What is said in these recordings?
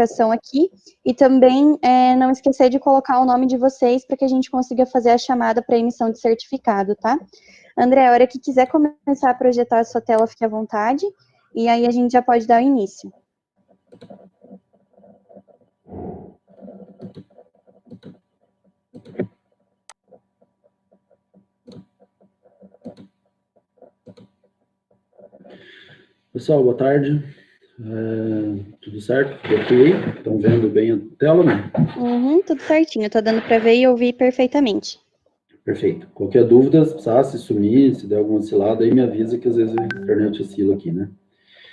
gravação aqui, e também não esquecer de colocar o nome de vocês para que a gente consiga fazer a chamada para emissão de certificado, tá? André, a hora que quiser começar a projetar a sua tela, fique à vontade, e aí a gente já pode dar o início. Pessoal, boa tarde. Tudo certo? Ok? Estão vendo bem a tela, né? Tudo certinho, tá dando para ver e ouvir perfeitamente. Perfeito. Qualquer dúvida, se precisar, se sumir, se der alguma oscilada, aí me avisa que às vezes a internet oscila aqui, né?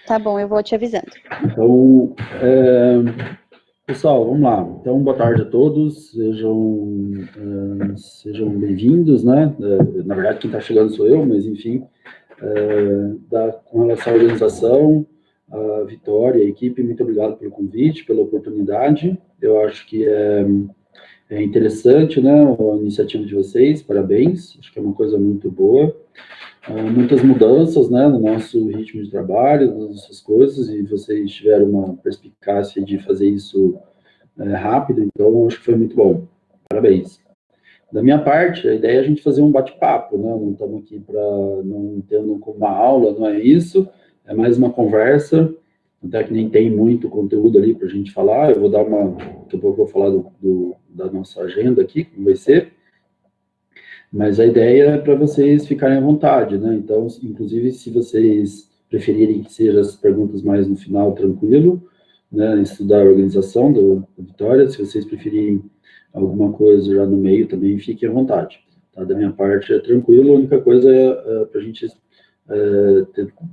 Tá bom, eu vou te avisando. Então, pessoal, vamos lá. Então, boa tarde a todos, sejam bem-vindos, né? Na verdade, quem está chegando sou eu, mas enfim, com relação à organização, a Vitória, a equipe, muito obrigado pelo convite, pela oportunidade. Eu acho que é interessante, né, a iniciativa de vocês, parabéns, acho que é uma coisa muito boa. Muitas mudanças, né, no nosso ritmo de trabalho, nas nossas coisas, e vocês tiveram uma perspicácia de fazer isso rápido, então acho que foi muito bom. Parabéns. Da minha parte, a ideia é a gente fazer um bate-papo, né? Não estamos aqui para, não entendo como uma aula, não é isso, é mais uma conversa, até que nem tem muito conteúdo ali para a gente falar, eu vou dar daqui a pouco eu vou falar da nossa agenda aqui, como vai ser, mas a ideia é para vocês ficarem à vontade, né? Então, inclusive, se vocês preferirem que sejam as perguntas mais no final, tranquilo, né? Estudar a organização da Vitória, se vocês preferirem alguma coisa já no meio também, fiquem à vontade. Tá? Da minha parte é tranquilo, a única coisa é para a gente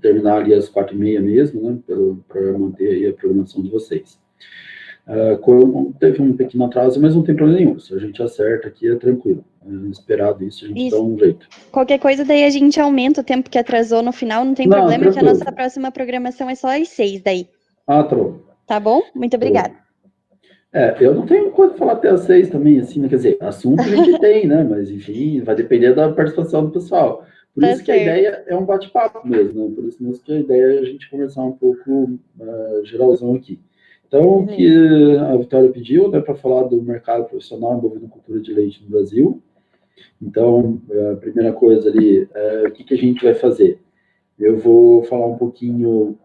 terminar ali às 4h30 mesmo, né? Para manter aí a programação de vocês. Teve um pequeno atraso, mas não tem problema nenhum. Se a gente acerta aqui, é tranquilo. Esperado isso, a gente dá um jeito. Qualquer coisa, daí a gente aumenta o tempo que atrasou no final, não tem problema, tranquilo. Que a nossa próxima programação é só às 6 daí. Ah, tá bom. Tá bom? Muito obrigada. Eu não tenho coisa para falar até às 6 também, assim, né? Quer dizer, assunto a gente tem, né? Mas, enfim, vai depender da participação do pessoal. Por isso que a ideia é um bate-papo mesmo, né? Por isso mesmo que a ideia é a gente conversar um pouco geralzão aqui. Então, o que a Vitória pediu, né, para falar do mercado profissional envolvendo cultura de leite no Brasil. Então, a primeira coisa ali, o que a gente vai fazer? Eu vou falar um pouquinho,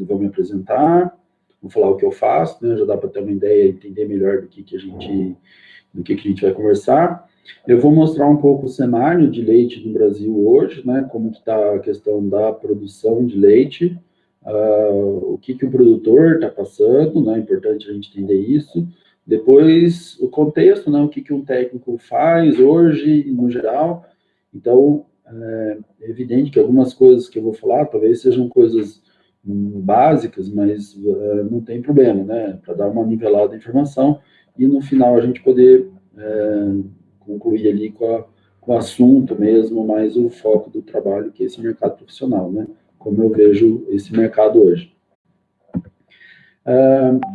vou me apresentar, vou falar o que eu faço, né, já dá para ter uma ideia, entender melhor do que a gente vai conversar. Eu vou mostrar um pouco o cenário de leite no Brasil hoje, né, como que está a questão da produção de leite, o que o produtor está passando, né, é importante a gente entender isso. Depois, o contexto, né, o que um técnico faz hoje, no geral. Então, é evidente que algumas coisas que eu vou falar talvez sejam coisas básicas, mas não tem problema, né, para dar uma nivelada de informação e no final a gente poder concluir ali com o assunto mesmo, mais o foco do trabalho, que é esse mercado profissional, né, como eu vejo esse mercado hoje.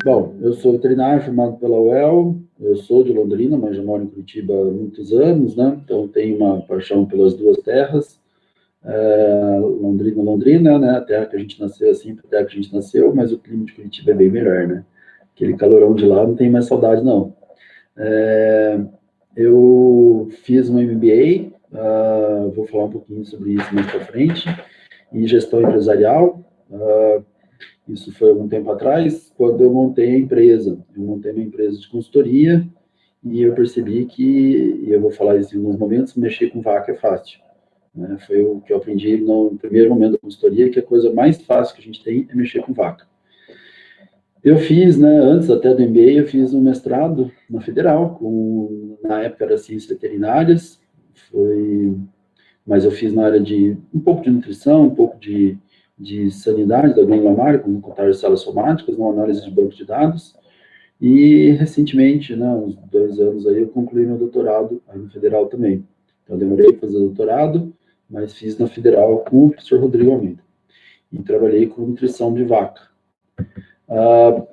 Bom, eu sou veterinário formado pela UEL, eu sou de Londrina, mas já moro em Curitiba há muitos anos, né? Então tenho uma paixão pelas duas terras, Londrina, né? A terra que a gente nasceu assim, a terra que a gente nasceu, mas o clima de Curitiba é bem melhor, né? Aquele calorão de lá não tem mais saudade, não. Eu fiz um MBA, vou falar um pouquinho sobre isso mais para frente, em gestão empresarial. Isso foi algum tempo atrás, quando eu montei a empresa. Eu montei uma empresa de consultoria e eu percebi que, e eu vou falar isso em alguns momentos, mexer com vaca é fácil. Né? Foi o que eu aprendi no primeiro momento da consultoria, que a coisa mais fácil que a gente tem é mexer com vaca. Eu fiz, né, antes até do MBA, eu fiz um mestrado na Federal, na época era Ciências Veterinárias, mas eu fiz na área de um pouco de nutrição, um pouco de sanidade da glândula mamária, como contar de células somáticas, uma análise de banco de dados, e recentemente, né, uns 2 anos aí, eu concluí meu doutorado aí no Federal também. Então, eu demorei para fazer doutorado, mas fiz na Federal com o professor Rodrigo Almeida, e trabalhei com nutrição de vaca.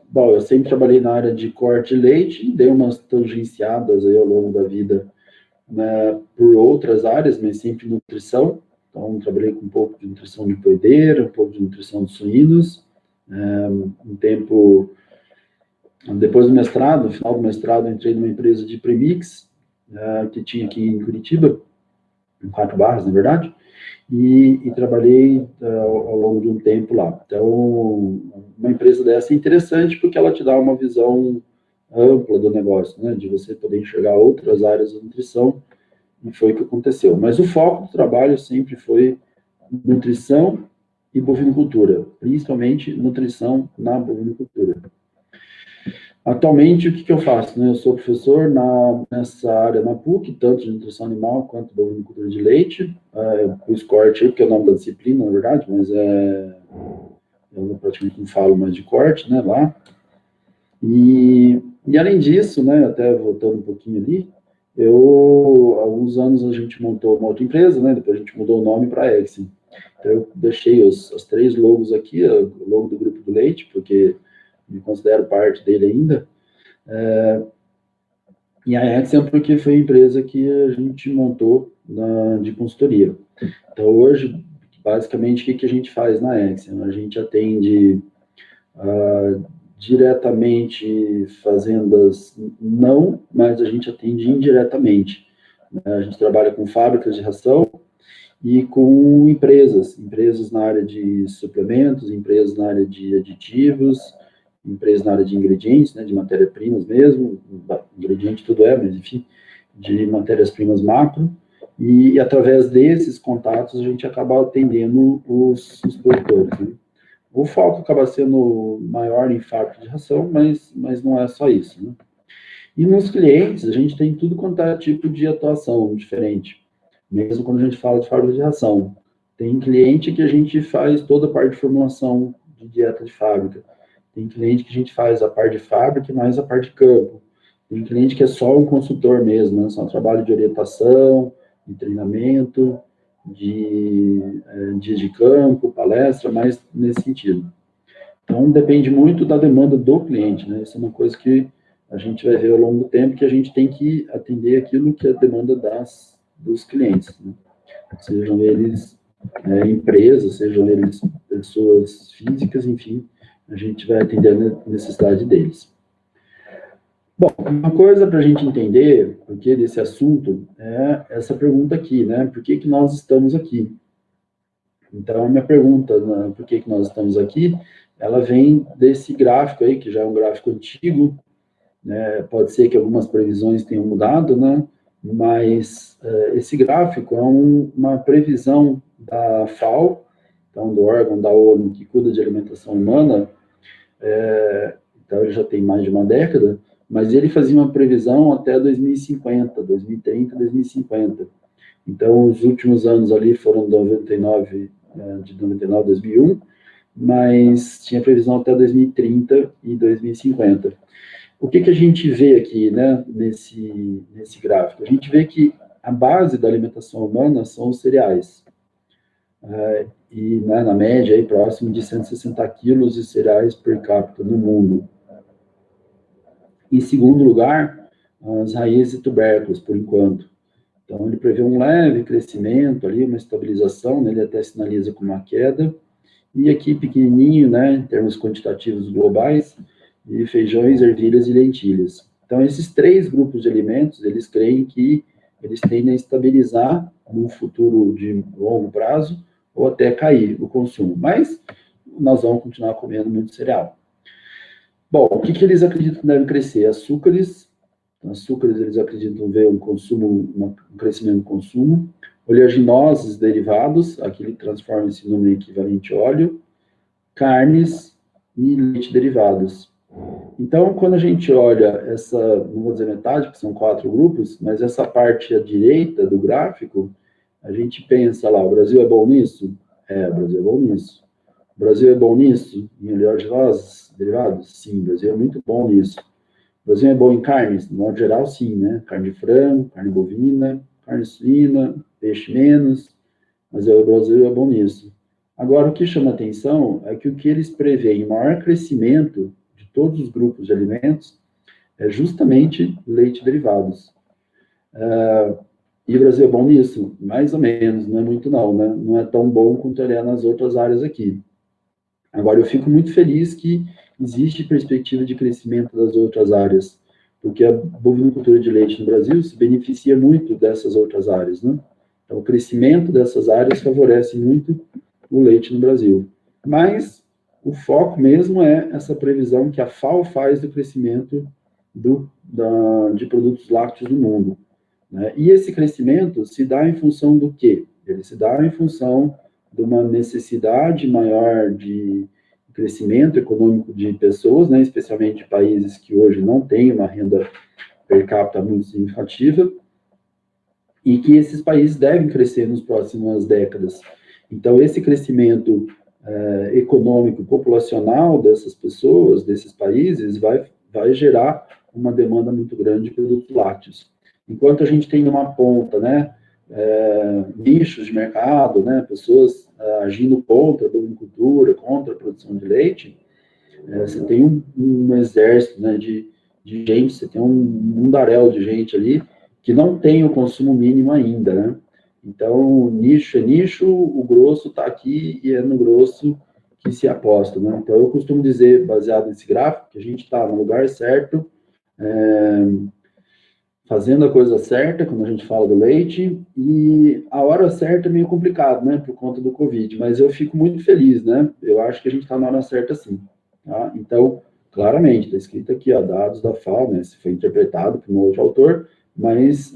Bom, eu sempre trabalhei na área de corte de leite, dei umas tangenciadas aí ao longo da vida, né, por outras áreas, mas sempre nutrição. Então, trabalhei com um pouco de nutrição de poedeira, um pouco de nutrição de suínos. Um tempo Depois do mestrado, no final do mestrado, entrei numa empresa de premix, que tinha aqui em Curitiba, em 4 Barras, na verdade, e trabalhei ao longo de um tempo lá. Então, uma empresa dessa é interessante porque ela te dá uma visão ampla do negócio, né, de você poder enxergar outras áreas da nutrição, e foi o que aconteceu. Mas o foco do trabalho sempre foi nutrição e bovinocultura, principalmente nutrição na bovinocultura. Atualmente, o que eu faço? Né? Eu sou professor nessa área na PUC, tanto de nutrição animal quanto bovinocultura de leite. Eu pus corte aí, porque é o nome da disciplina, na verdade, mas eu praticamente não falo mais de corte, né, lá. E além disso, né, até voltando um pouquinho ali, há alguns anos a gente montou uma outra empresa, né, depois a gente mudou o nome para Exim. Então, eu deixei os 3 logos aqui, o logo do Grupo do Leite, porque me considero parte dele ainda, e a Exim porque foi a empresa que a gente montou de consultoria. Então, hoje, basicamente, o que a gente faz na Exim? A gente atende diretamente fazendas não, mas a gente atende indiretamente. A gente trabalha com fábricas de ração e com empresas na área de suplementos, empresas na área de aditivos, empresas na área de ingredientes, né, de matérias-primas mesmo, ingrediente tudo mas enfim, de matérias-primas macro, e através desses contatos a gente acaba atendendo os produtores, né? O foco acaba sendo maior em fábrica de ração, mas não é só isso, né? E nos clientes, a gente tem tudo quanto é tipo de atuação diferente, mesmo quando a gente fala de fábrica de ração. Tem cliente que a gente faz toda a parte de formulação de dieta de fábrica. Tem cliente que a gente faz a parte de fábrica e mais a parte de campo. Tem cliente que é só um consultor mesmo, né? Só um trabalho de orientação, de treinamento, de dias de campo, palestra, mais nesse sentido. Então, depende muito da demanda do cliente, né? Isso é uma coisa que a gente vai ver ao longo do tempo, que a gente tem que atender aquilo que é a demanda dos clientes, né? Sejam eles empresas, sejam eles pessoas físicas, enfim, a gente vai atender a necessidade deles. Bom, uma coisa para a gente entender o que desse assunto é essa pergunta aqui, né? Por que nós estamos aqui? Então, a minha pergunta, né, por que nós estamos aqui, ela vem desse gráfico aí, que já é um gráfico antigo, né? Pode ser que algumas previsões tenham mudado, né? Mas esse gráfico é uma previsão da FAO, então do órgão da ONU que cuida de alimentação humana, então ele já tem mais de uma década, mas ele fazia uma previsão até 2050, 2030, 2050. Então, os últimos anos ali foram de 99 a 2001, mas tinha previsão até 2030 e 2050. O que a gente vê aqui, né, nesse gráfico? A gente vê que a base da alimentação humana são os cereais. E né, na média, aí, próximo de 160 quilos de cereais per capita no mundo. Em segundo lugar, as raízes e tubérculos, por enquanto. Então, ele prevê um leve crescimento ali, uma estabilização, né, ele até sinaliza com uma queda. E aqui, pequenininho, né, em termos quantitativos globais, de feijões, ervilhas e lentilhas. Então, esses 3 grupos de alimentos, eles creem que eles tendem a estabilizar no futuro de longo prazo ou até cair o consumo. Mas nós vamos continuar comendo muito cereal. Bom, o que eles acreditam que deve crescer? Açúcares, eles acreditam ver um crescimento do consumo. Oleaginosas, derivados, aquele que transforma esse número em equivalente óleo. Carnes e leite derivados. Então, quando a gente olha essa, não vou dizer metade, porque são 4 grupos, mas essa parte à direita do gráfico, a gente pensa lá, o Brasil é bom nisso? O Brasil é bom nisso. O Brasil é bom nisso? Em oleaginosas, derivados? Sim, o Brasil é muito bom nisso. O Brasil é bom em carnes? No modo geral, sim, né? Carne de frango, carne bovina, carne suína, peixe menos, mas o Brasil é bom nisso. Agora, o que chama atenção é que o que eles preveem maior crescimento de todos os grupos de alimentos é justamente leite derivados. E o Brasil é bom nisso? Mais ou menos, não é muito não, né? Não é tão bom quanto ele é nas outras áreas aqui. Agora, eu fico muito feliz que existe perspectiva de crescimento das outras áreas, porque a bovinocultura de leite no Brasil se beneficia muito dessas outras áreas, né? Então, o crescimento dessas áreas favorece muito o leite no Brasil. Mas o foco mesmo é essa previsão que a FAO faz do crescimento de produtos lácteos no mundo, né? E esse crescimento se dá em função do quê? Ele se dá em função de uma necessidade maior de crescimento econômico de pessoas, né, especialmente de países que hoje não têm uma renda per capita muito significativa, e que esses países devem crescer nas próximas décadas. Então, esse crescimento econômico, populacional dessas pessoas, desses países, vai gerar uma demanda muito grande de produtos lácteos. Enquanto a gente tem numa ponta, né, nichos de mercado, né, pessoas agindo contra a bovinocultura, contra a produção de leite, você tem um exército, né, de gente, você tem um mundaréu de gente ali que não tem o consumo mínimo ainda, né? Então, nicho é nicho, o grosso está aqui e é no grosso que se aposta, né? Então, eu costumo dizer, baseado nesse gráfico, que a gente está no lugar certo, fazendo a coisa certa, quando a gente fala do leite, e a hora certa é meio complicado, né, por conta do Covid, mas eu fico muito feliz, né? Eu acho que a gente está na hora certa, sim. Tá? Então, claramente, está escrito aqui, ó, dados da FAO, né, se foi interpretado por um outro autor, mas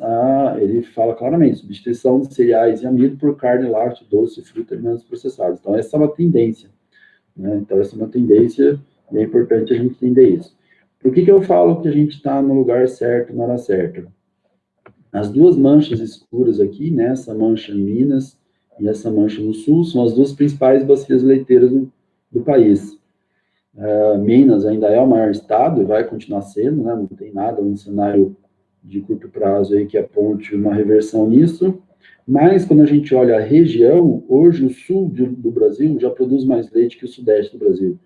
ele fala claramente, substituição de cereais e amido por carne, lácteo, doce, fruta e alimentos processados. Então, essa é uma tendência, né? Então, essa é uma tendência e é importante a gente entender isso. Por que eu falo que a gente está no lugar certo, na hora certa? As duas manchas escuras aqui, né, essa mancha em Minas e essa mancha no Sul, são as duas principais bacias leiteiras do país. Minas ainda é o maior estado e vai continuar sendo, né, não tem nada no cenário de curto prazo aí que aponte uma reversão nisso, mas quando a gente olha a região, hoje o sul do Brasil já produz mais leite que o sudeste do Brasil,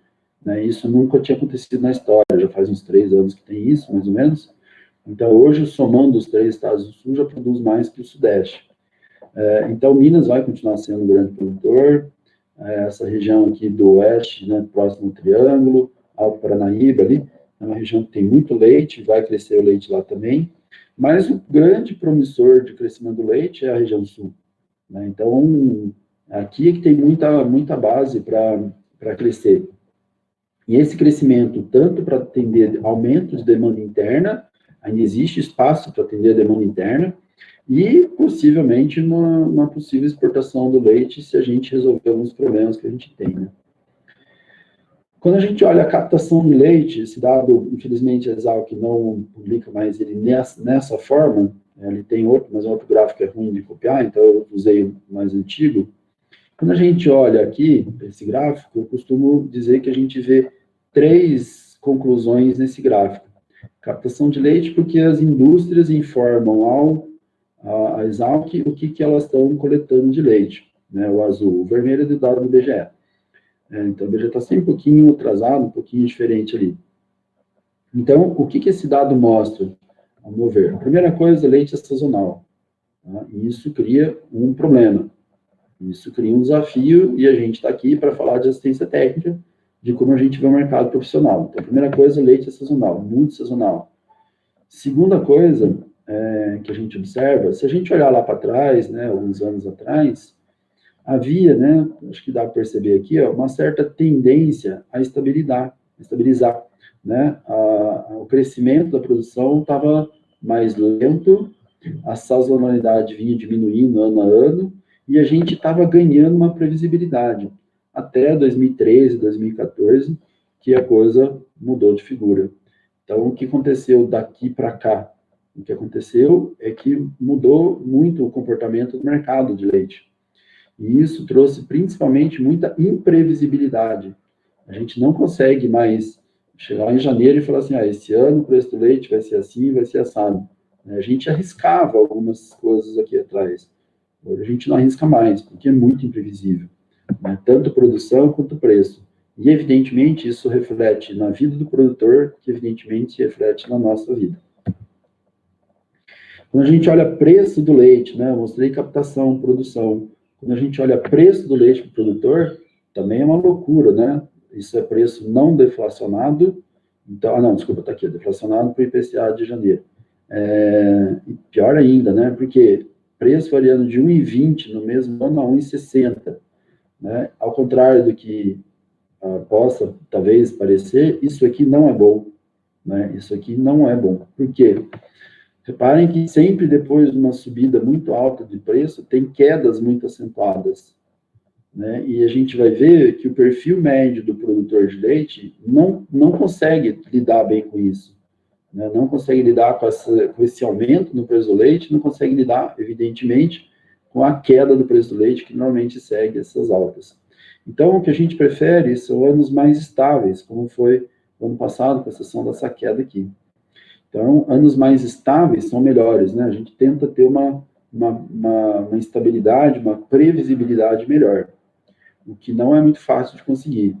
né? Isso nunca tinha acontecido na história, já faz uns 3 anos que tem isso, mais ou menos. Então, hoje, somando os 3 estados do sul, já produz mais que o sudeste. Então, Minas vai continuar sendo um grande produtor, essa região aqui do oeste, né, próximo ao Triângulo, Alto Paranaíba ali, é uma região que tem muito leite, vai crescer o leite lá também, mas o grande promissor de crescimento do leite é a região sul, né? Então, aqui é que tem muita base para crescer. E esse crescimento, tanto para atender aumento de demanda interna, ainda existe espaço para atender a demanda interna, e possivelmente uma possível exportação do leite se a gente resolver alguns problemas que a gente tem, né? Quando a gente olha a captação de leite, esse dado, infelizmente, a Exalc não publica mais ele nessa forma, ele tem outro, mas outro gráfico é ruim de copiar, então eu usei o mais antigo. Quando a gente olha aqui, esse gráfico, eu costumo dizer que a gente vê 3 conclusões nesse gráfico. Captação de leite, porque as indústrias informam a Exalc o que elas estão coletando de leite, né? O azul, o vermelho é do dado do IBGE. Então, o IBGE está sempre um pouquinho atrasado, um pouquinho diferente ali. Então, o que esse dado mostra, ao meu ver? A primeira coisa, leite é sazonal, tá? E isso cria um problema. Isso cria um desafio e a gente está aqui para falar de assistência técnica, de como a gente vê o mercado profissional. Então, a primeira coisa, leite é sazonal, muito sazonal. Segunda coisa que a gente observa, se a gente olhar lá para trás, né, alguns anos atrás, havia, né, acho que dá para perceber aqui, ó, uma certa tendência a estabilizar, né? O crescimento da produção estava mais lento, a sazonalidade vinha diminuindo ano a ano, e a gente estava ganhando uma previsibilidade. Até 2013, 2014, que a coisa mudou de figura. Então, o que aconteceu daqui para cá? O que aconteceu é que mudou muito o comportamento do mercado de leite. E isso trouxe principalmente muita imprevisibilidade. A gente não consegue mais chegar em janeiro e falar assim, esse ano o preço do leite vai ser assim, vai ser assado. A gente arriscava algumas coisas aqui atrás. Hoje a gente não arrisca mais, porque é muito imprevisível, né? Tanto produção quanto preço. E, evidentemente, isso reflete na vida do produtor, que, evidentemente, reflete na nossa vida. Quando a gente olha preço do leite, né? Eu mostrei captação, produção. Quando a gente olha preço do leite para o produtor, também é uma loucura, né? isso é preço não deflacionado, então, não, desculpa, está aqui, deflacionado para o IPCA de janeiro. E pior ainda, né, porque preço variando de 1,20 no mesmo ano a 1,60, né, ao contrário do que possa, talvez, parecer, isso aqui não é bom, né, isso aqui não é bom. Por quê? Reparem que sempre depois de uma subida muito alta de preço, tem quedas muito acentuadas, né? E a gente vai ver que o perfil médio do produtor de leite não consegue lidar bem com isso, né? Não consegue lidar com esse aumento no preço do leite, não consegue lidar, evidentemente, com a queda do preço do leite, que normalmente segue essas altas. Então, o que a gente prefere são anos mais estáveis, como foi o ano passado, com exceção dessa queda aqui. Então, anos mais estáveis são melhores, né? A gente tenta ter uma estabilidade, uma previsibilidade melhor, o que não é muito fácil de conseguir.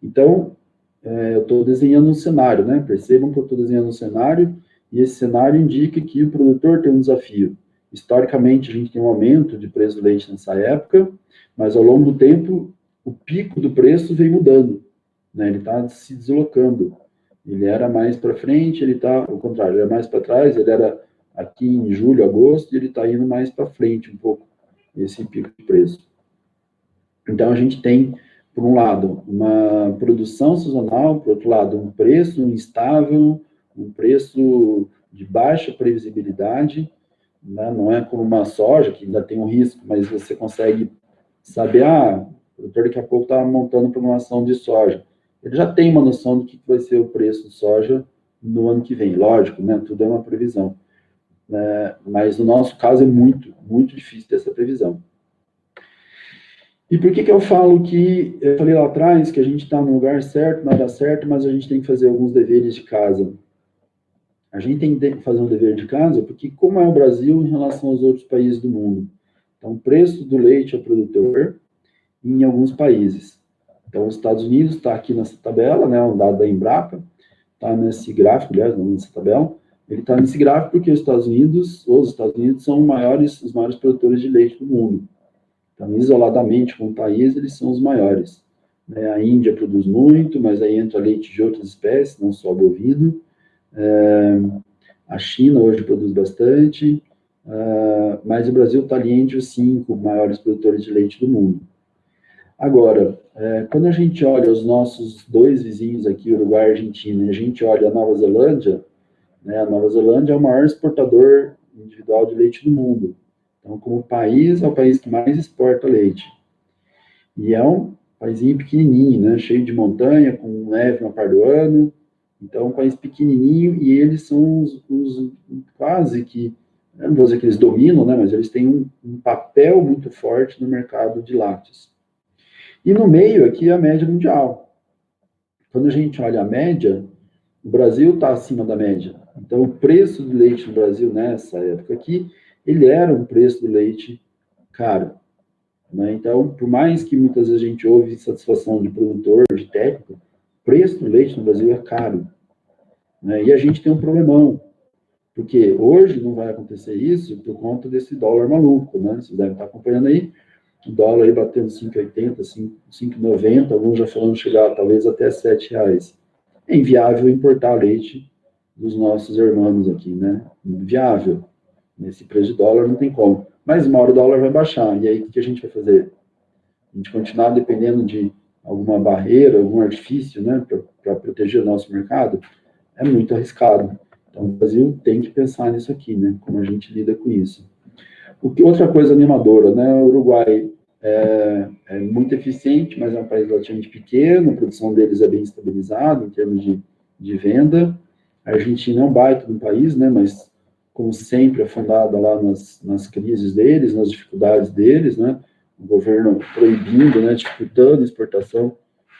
Então, eu estou desenhando um cenário, né? Percebam que eu estou desenhando um cenário, e esse cenário indica que o produtor tem um desafio. Historicamente, a gente tem um aumento de preço do leite nessa época, mas ao longo do tempo, o pico do preço vem mudando, né? Ele está se deslocando. Ele era mais para frente, ele está, ao contrário, ele era mais para trás, ele era aqui em julho, agosto, e ele está indo mais para frente um pouco, esse pico de preço. Então, a gente tem, por um lado, uma produção sazonal, por outro lado, um preço instável, um preço de baixa previsibilidade, né? Não é como uma soja, que ainda tem um risco, mas você consegue saber, o produtor daqui a pouco está montando programação de soja. Ele já tem uma noção do que vai ser o preço de soja no ano que vem. Lógico, né? Tudo é uma previsão. Mas no nosso caso é muito, muito difícil ter essa previsão. E por que eu falo que, eu falei lá atrás, que a gente está no lugar certo, na hora certa, mas a gente tem que fazer alguns deveres de casa? A gente tem que fazer um dever de casa porque como é o Brasil em relação aos outros países do mundo? Então, o preço do leite ao produtor em alguns países. Então, os Estados Unidos está aqui nessa tabela, né, um dado da Embrapa, está nesse gráfico, aliás, não nessa tabela, ele está nesse gráfico porque os Estados Unidos são os maiores produtores de leite do mundo. Então, isoladamente, como país, eles são os maiores. A Índia produz muito, mas aí entra leite de outras espécies, não só bovino. A China hoje produz bastante, mas o Brasil está ali entre os 5 maiores produtores de leite do mundo. Agora, quando a gente olha os nossos 2 vizinhos aqui, Uruguai e Argentina, e a gente olha a Nova Zelândia, né, a Nova Zelândia é o maior exportador individual de leite do mundo. Então, como país, é o país que mais exporta leite. E é um paísinho pequenininho, né, cheio de montanha, com neve na parte do ano. Então, é um país pequenininho e eles são os quase que, eu não vou dizer que eles dominam, né, mas eles têm um papel muito forte no mercado de lácteos. E no meio aqui é a média mundial. Quando a gente olha a média, o Brasil está acima da média. Então, o preço do leite no Brasil, nessa época aqui, ele era um preço do leite caro. Né? Então, por mais que muitas vezes a gente ouve insatisfação de produtor, de técnico, o preço do leite no Brasil é caro. Né? E a gente tem um problemão, porque hoje não vai acontecer isso por conta desse dólar maluco. Né? Vocês devem estar acompanhando aí, o dólar aí batendo 5,80, 5,90, alguns já falando chegar talvez até R$7. É inviável importar leite dos nossos irmãos aqui, né? Inviável. Nesse preço de dólar não tem como. Mas uma hora o dólar vai baixar. E aí o que a gente vai fazer? A gente continuar dependendo de alguma barreira, algum artifício, né, para proteger o nosso mercado? É muito arriscado. Então o Brasil tem que pensar nisso aqui, né? Como a gente lida com isso. Outra coisa animadora, né? O Uruguai é muito eficiente, mas é um país relativamente pequeno, a produção deles é bem estabilizada em termos de venda. A Argentina é um baita de um país, né? Mas, como sempre, afundada lá nas crises deles, nas dificuldades deles, né? O governo proibindo, né? Dificultando a exportação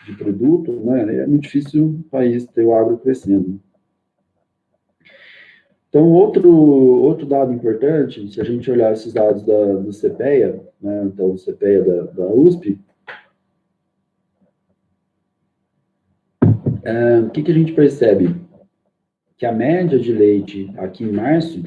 de produto, né? É muito difícil o país ter o agro crescendo. Então, outro dado importante, se a gente olhar esses dados do CPEA, né, então o CPEA da USP, o que a gente percebe? Que a média de leite aqui em março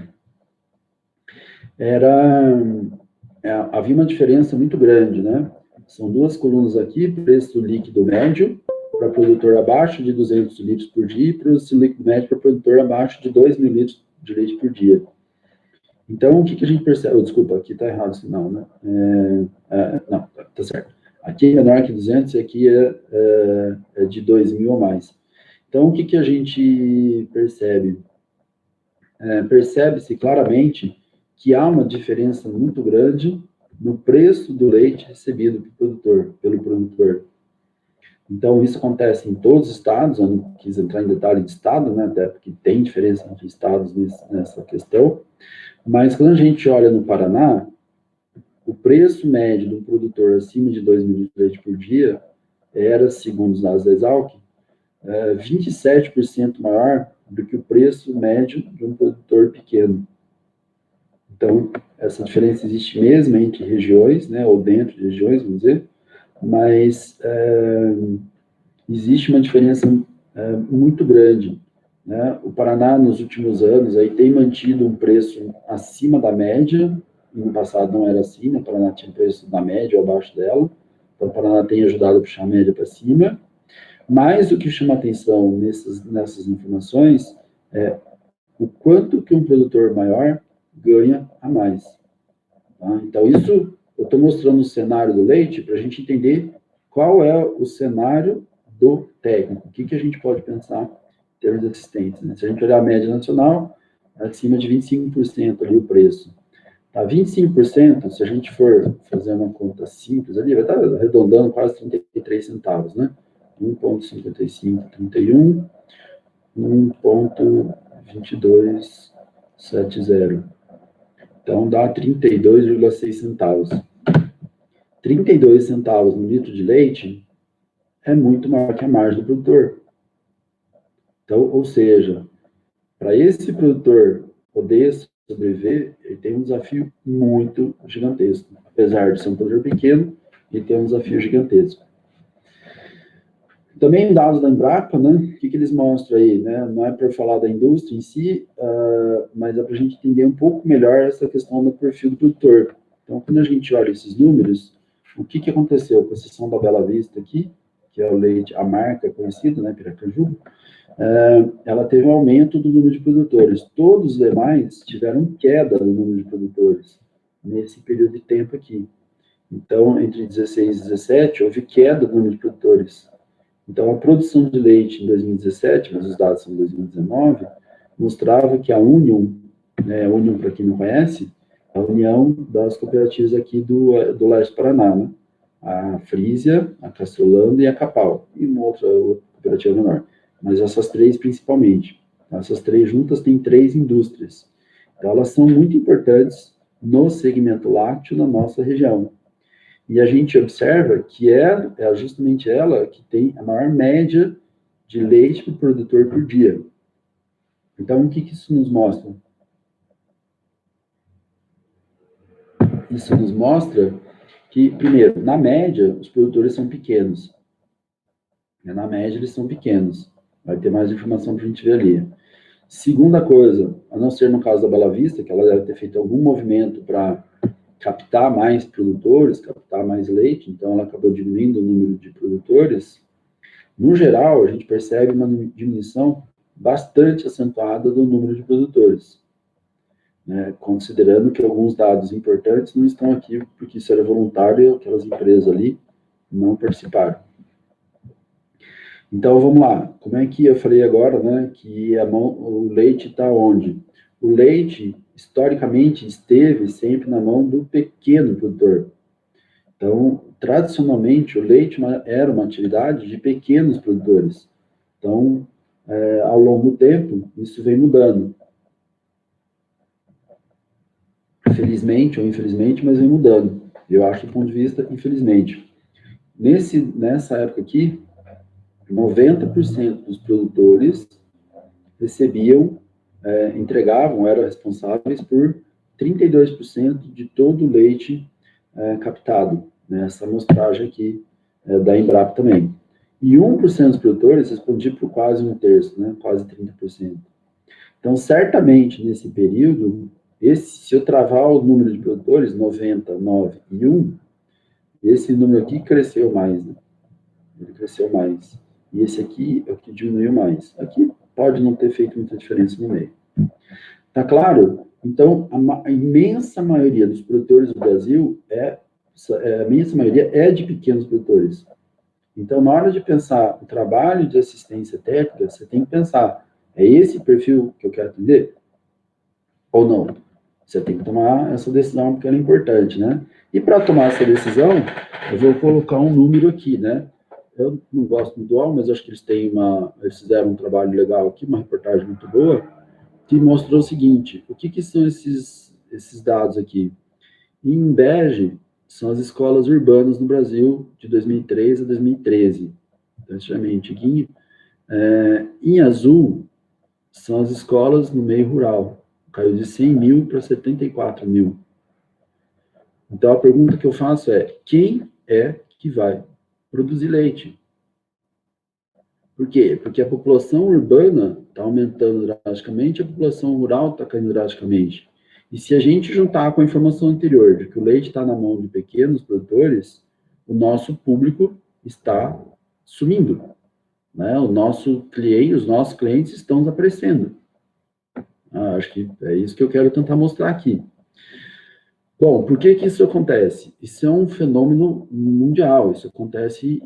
havia uma diferença muito grande, né? São 2 colunas aqui, preço líquido médio, para produtor abaixo de 200 litros por dia e produção líquido médio para produtor abaixo de 2.000 litros de leite por dia. Então, o que a gente percebe? Desculpa, aqui está errado o sinal, né? Não, tá certo. Aqui é menor que 200 e aqui é de 2.000 ou mais. Então, o que a gente percebe? Percebe-se claramente que há uma diferença muito grande no preço do leite recebido pelo produtor. Então, isso acontece em todos os estados, eu não quis entrar em detalhe de estado, né, até porque tem diferença entre estados nessa questão, mas quando a gente olha no Paraná, o preço médio de um produtor acima de 2.000 litros de leite por dia era, segundo os dados da Exalc, 27% maior do que o preço médio de um produtor pequeno. Então, essa diferença existe mesmo entre regiões, né, ou dentro de regiões, vamos dizer, mas existe uma diferença muito grande. Né? O Paraná, nos últimos anos, aí, tem mantido um preço acima da média. No passado não era assim, né? O Paraná tinha preço na média ou abaixo dela. Então, o Paraná tem ajudado a puxar a média para cima. Mas o que chama atenção nessas informações é o quanto que um produtor maior ganha a mais. Tá? Então, isso eu estou mostrando o cenário do leite para a gente entender qual é o cenário do técnico. O que a gente pode pensar em termos de assistentes. Né? Se a gente olhar a média nacional, é acima de 25% ali o preço. Tá, 25%, se a gente for fazer uma conta simples ali, vai estar arredondando quase 33 centavos, né? 1,55, 31, 1,2270. Então, dá 32,6 centavos. 32 centavos no litro de leite é muito maior que a margem do produtor. Então, ou seja, para esse produtor poder sobreviver, ele tem um desafio muito gigantesco. Apesar de ser um produtor pequeno, ele tem um desafio gigantesco. Também dados da Embrapa, né? O que eles mostram aí, né? Não é para falar da indústria em si, mas é para a gente entender um pouco melhor essa questão do perfil do produtor. Então, quando a gente olha esses números, o que aconteceu com a exceção da Bela Vista aqui, que é o leite, a marca conhecida, né, Piracanjuba, ela teve um aumento do número de produtores. Todos os demais tiveram queda no número de produtores nesse período de tempo aqui. Então, entre 16 e 17, houve queda do número de produtores. Então, a produção de leite em 2017, mas os dados são de 2019, mostrava que a Union, né, Union, para quem não conhece, a união das cooperativas aqui do Leste do Paraná, né? A Frisia, a Castrolanda e a Capal, e uma outra cooperativa menor. Mas essas três principalmente. Essas três juntas têm 3 indústrias. Então, elas são muito importantes no segmento lácteo na nossa região. E a gente observa que é justamente ela que tem a maior média de leite para o produtor por dia. Então, o que isso nos mostra? Isso nos mostra que, primeiro, na média, os produtores são pequenos. Na média, eles são pequenos. Vai ter mais informação para a gente ver ali. Segunda coisa, a não ser no caso da Bela Vista, que ela deve ter feito algum movimento para captar mais produtores, captar mais leite, então ela acabou diminuindo o número de produtores. No geral, a gente percebe uma diminuição bastante acentuada do número de produtores, né? Considerando que alguns dados importantes não estão aqui, porque isso era voluntário e aquelas empresas ali não participaram. Então, vamos lá. Como é que eu falei agora, né, que o leite está onde? O leite, historicamente, esteve sempre na mão do pequeno produtor. Então, tradicionalmente, o leite era uma atividade de pequenos produtores. Então, ao longo do tempo, isso vem mudando. Felizmente ou infelizmente, mas vem mudando. Eu acho, do ponto de vista, infelizmente. Nessa época aqui, 90% dos produtores recebiam, entregavam, eram responsáveis por 32% de todo o leite captado, nessa amostragem aqui da Embrapa também. E 1% dos produtores respondiam por quase 1/3, né, quase 30%. Então, certamente, nesse período, se eu travar o número de produtores, 90, 9 e 1, esse número aqui cresceu mais, né? Ele cresceu mais. e esse aqui é o que diminuiu mais. Aqui pode não ter feito muita diferença no meio. Tá claro? Então, a imensa maioria dos produtores do Brasil a imensa maioria é de pequenos produtores. Então, na hora de pensar o trabalho de assistência técnica, você tem que pensar, é esse perfil que eu quero atender? Ou não? Você tem que tomar essa decisão, porque ela é importante, né? E para tomar essa decisão, eu vou colocar um número aqui, né? Eu não gosto muito do UOL, mas acho que eles fizeram um trabalho legal aqui, uma reportagem muito boa, que mostrou o seguinte, o que são esses dados aqui? Em bege, são as escolas urbanas no Brasil, de 2003 a 2013. Então, isso é meio antiguinho. Em azul, são as escolas no meio rural. Caiu de 100 mil para 74 mil. Então, a pergunta que eu faço é, quem é que vai produzir leite? Por quê? Porque a população urbana está aumentando drasticamente, a população rural está caindo drasticamente. E se a gente juntar com a informação anterior de que o leite está na mão de pequenos produtores, o nosso público está sumindo, né? Os nossos clientes estão desaparecendo. Acho que é isso que eu quero tentar mostrar aqui. Bom, por que isso acontece? Isso é um fenômeno mundial, isso acontece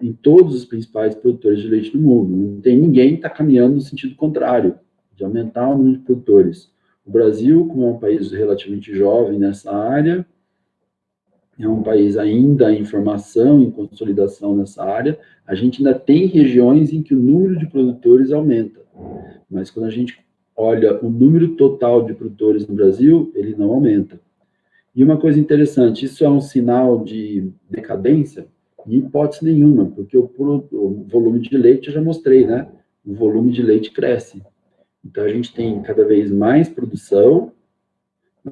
em todos os principais produtores de leite do mundo. Não tem ninguém que está caminhando no sentido contrário, de aumentar o número de produtores. O Brasil, como é um país relativamente jovem nessa área, é um país ainda em formação, em consolidação nessa área, a gente ainda tem regiões em que o número de produtores aumenta. Mas quando a gente olha o número total de produtores no Brasil, ele não aumenta. E uma coisa interessante, isso é um sinal de decadência? Em hipótese nenhuma, porque o volume de leite eu já mostrei, né? O volume de leite cresce. Então, a gente tem cada vez mais produção,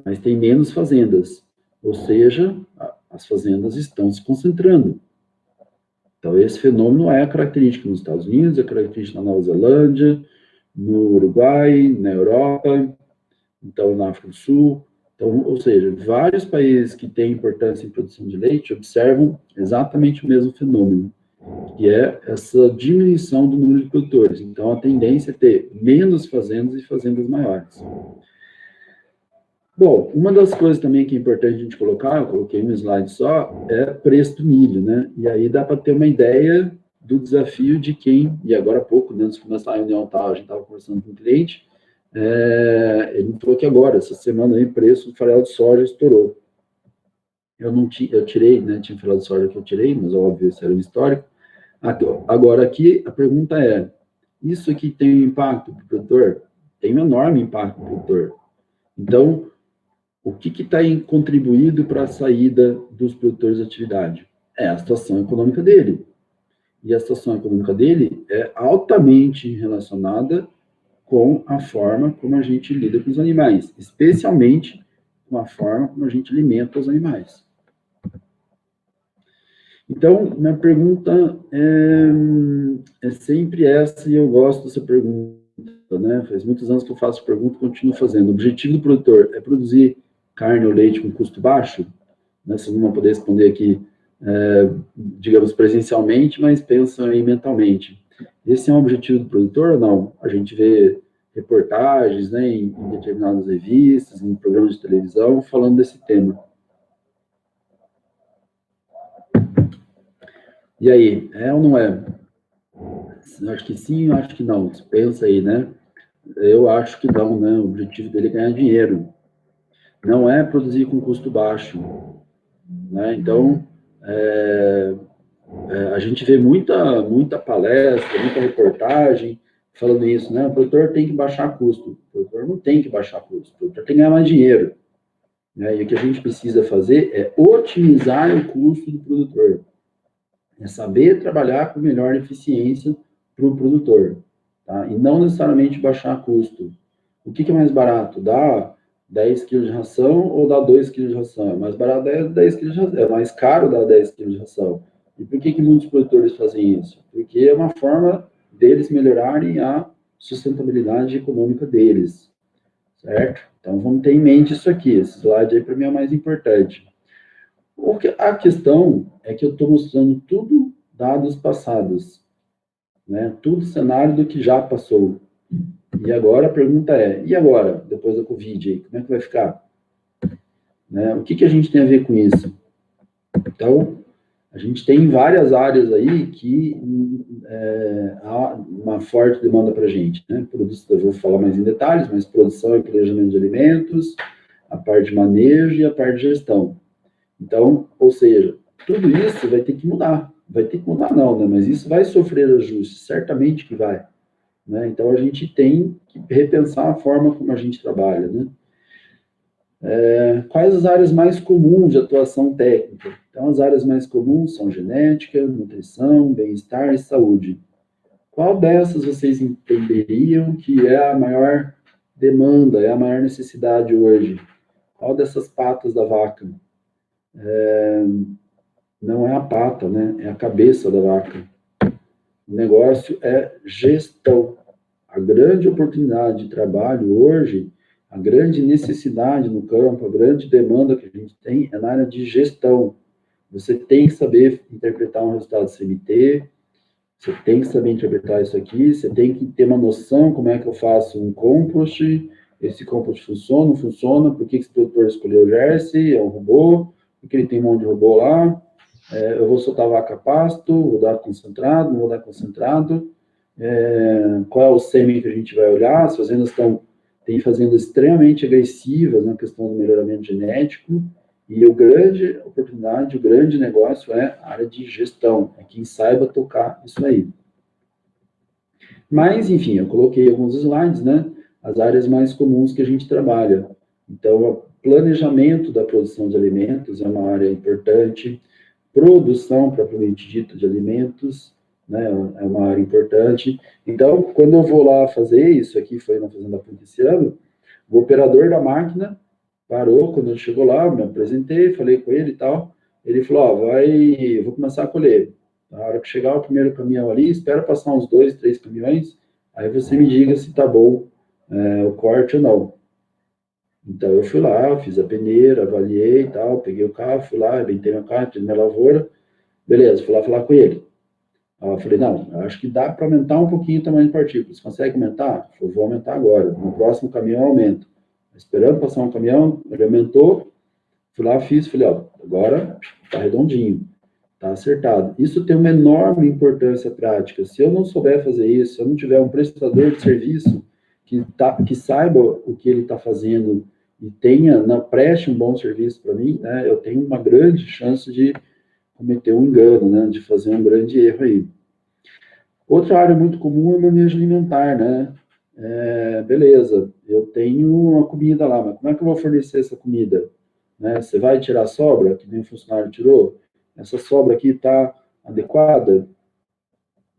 mas tem menos fazendas. Ou seja, as fazendas estão se concentrando. Então, esse fenômeno é característico nos Estados Unidos, é característico na Nova Zelândia, no Uruguai, na Europa, então na África do Sul. Então, ou seja, vários países que têm importância em produção de leite observam exatamente o mesmo fenômeno, que é essa diminuição do número de produtores. Então, a tendência é ter menos fazendas e fazendas maiores. Bom, uma das coisas também que é importante a gente colocar, eu coloquei no slide só, é preço do milho, né? E aí dá para ter uma ideia do desafio de quem, e agora há pouco, né, antes de começar a reunião, a gente estava conversando com um cliente, ele me falou que agora, essa semana, aí, o preço do farelo de soja estourou. Eu tirei, né, tinha farelo de soja que eu tirei, mas óbvio, isso era um histórico. Agora aqui, a pergunta é, isso aqui tem impacto para o produtor? Tem um enorme impacto para o produtor. Então, o que está contribuído para a saída dos produtores de atividade? É a situação econômica dele. E a situação econômica dele é altamente relacionada com a forma como a gente lida com os animais, especialmente com a forma como a gente alimenta os animais. Então, minha pergunta é sempre essa, e eu gosto dessa pergunta, né? Faz muitos anos que eu faço pergunta e continuo fazendo. O objetivo do produtor é produzir carne ou leite com custo baixo? Né? Vocês não vão poder responder aqui, digamos, presencialmente, mas pensam aí mentalmente. Esse é um objetivo do produtor ou não? A gente vê reportagens, né, em determinadas revistas, em programas de televisão, falando desse tema. E aí, é ou não é? Eu acho que sim, eu acho que não. Você pensa aí, né? Eu acho que não, né? O objetivo dele é ganhar dinheiro. Não é produzir com custo baixo, né? Então, a gente vê muita palestra, muita reportagem falando isso, né? O produtor tem que baixar custo. O produtor não tem que baixar custo. O produtor tem que ganhar mais dinheiro. Né? E o que a gente precisa fazer é otimizar o custo do produtor. É saber trabalhar com melhor eficiência para o produtor. Tá? E não necessariamente baixar custo. O que é mais barato? Dar 10 quilos de ração ou dar 2 quilos de ração? É mais barato dar 10 quilos de ração. É mais caro dar 10 quilos de ração. E por que muitos produtores fazem isso? Porque é uma forma deles melhorarem a sustentabilidade econômica deles. Certo? Então, vamos ter em mente isso aqui. Esse slide aí, para mim, é o mais importante. A questão é que eu estou mostrando tudo dados passados. né? Tudo cenário do que já passou. E agora a pergunta é, e agora, depois da Covid, aí, como é que vai ficar? Né? O que a gente tem a ver com isso? Então, a gente tem várias áreas aí que há uma forte demanda para a gente, né? Eu vou falar mais em detalhes, mas produção e planejamento de alimentos, a parte de manejo e a parte de gestão. Então, ou seja, tudo isso vai ter que mudar. Vai ter que mudar não, né? Mas isso vai sofrer ajustes, certamente que vai. Né? Então, a gente tem que repensar a forma como a gente trabalha, né? Quais as áreas mais comuns de atuação técnica? Então, as áreas mais comuns são genética, nutrição, bem-estar e saúde. Qual dessas vocês entenderiam que é a maior demanda, é a maior necessidade hoje? Qual dessas patas da vaca? Não é a pata, né? É a cabeça da vaca. O negócio é gestão. A grande oportunidade de trabalho hoje, a grande necessidade no campo, a grande demanda que a gente tem é na área de gestão. Você tem que saber interpretar um resultado CMT, você tem que saber interpretar isso aqui, você tem que ter uma noção como é que eu faço um compost, esse compost funciona, não funciona, por que esse produtor escolheu o Jersey, é um robô, porque ele tem um monte de robô lá, eu vou soltar vaca a pasto, vou dar concentrado, não vou dar concentrado, qual é o sêmen que a gente vai olhar, as fazendas tem fazendas extremamente agressivas na questão do melhoramento genético, e a grande oportunidade, o grande negócio é a área de gestão, é quem saiba tocar isso aí. Mas, enfim, eu coloquei alguns slides, né? As áreas mais comuns que a gente trabalha. Então, o planejamento da produção de alimentos é uma área importante, produção propriamente dita de alimentos, né? É uma área importante. Então, quando eu vou lá fazer isso aqui, foi na Fazenda Punta esse ano, o operador da máquina parou, quando ele chegou lá, me apresentei, falei com ele e tal, ele falou, eu vou começar a colher. Na hora que chegar o primeiro caminhão ali, espera passar uns 2, 3 caminhões, aí você me diga se tá bom o corte ou não. Então eu fui lá, fiz a peneira, avaliei e tal, peguei o carro, fui lá, arrebentei meu carro, fiz minha lavoura, beleza, fui lá falar com ele. Aí eu falei, não, eu acho que dá para aumentar um pouquinho o tamanho de partículas. Consegue aumentar? Eu vou aumentar agora. No próximo caminhão eu aumento. Esperando passar um caminhão, ele aumentou, fui lá, fiz, falei, agora tá redondinho, tá acertado. Isso tem uma enorme importância prática. Se eu não souber fazer isso, se eu não tiver um prestador de serviço que saiba o que ele está fazendo e preste um bom serviço para mim, né, eu tenho uma grande chance de cometer um engano, né, de fazer um grande erro aí. Outra área muito comum é o manejo alimentar, né? Beleza, eu tenho uma comida lá, mas como é que eu vou fornecer essa comida? Né? Você vai tirar a sobra, que nem o funcionário tirou? Essa sobra aqui está adequada?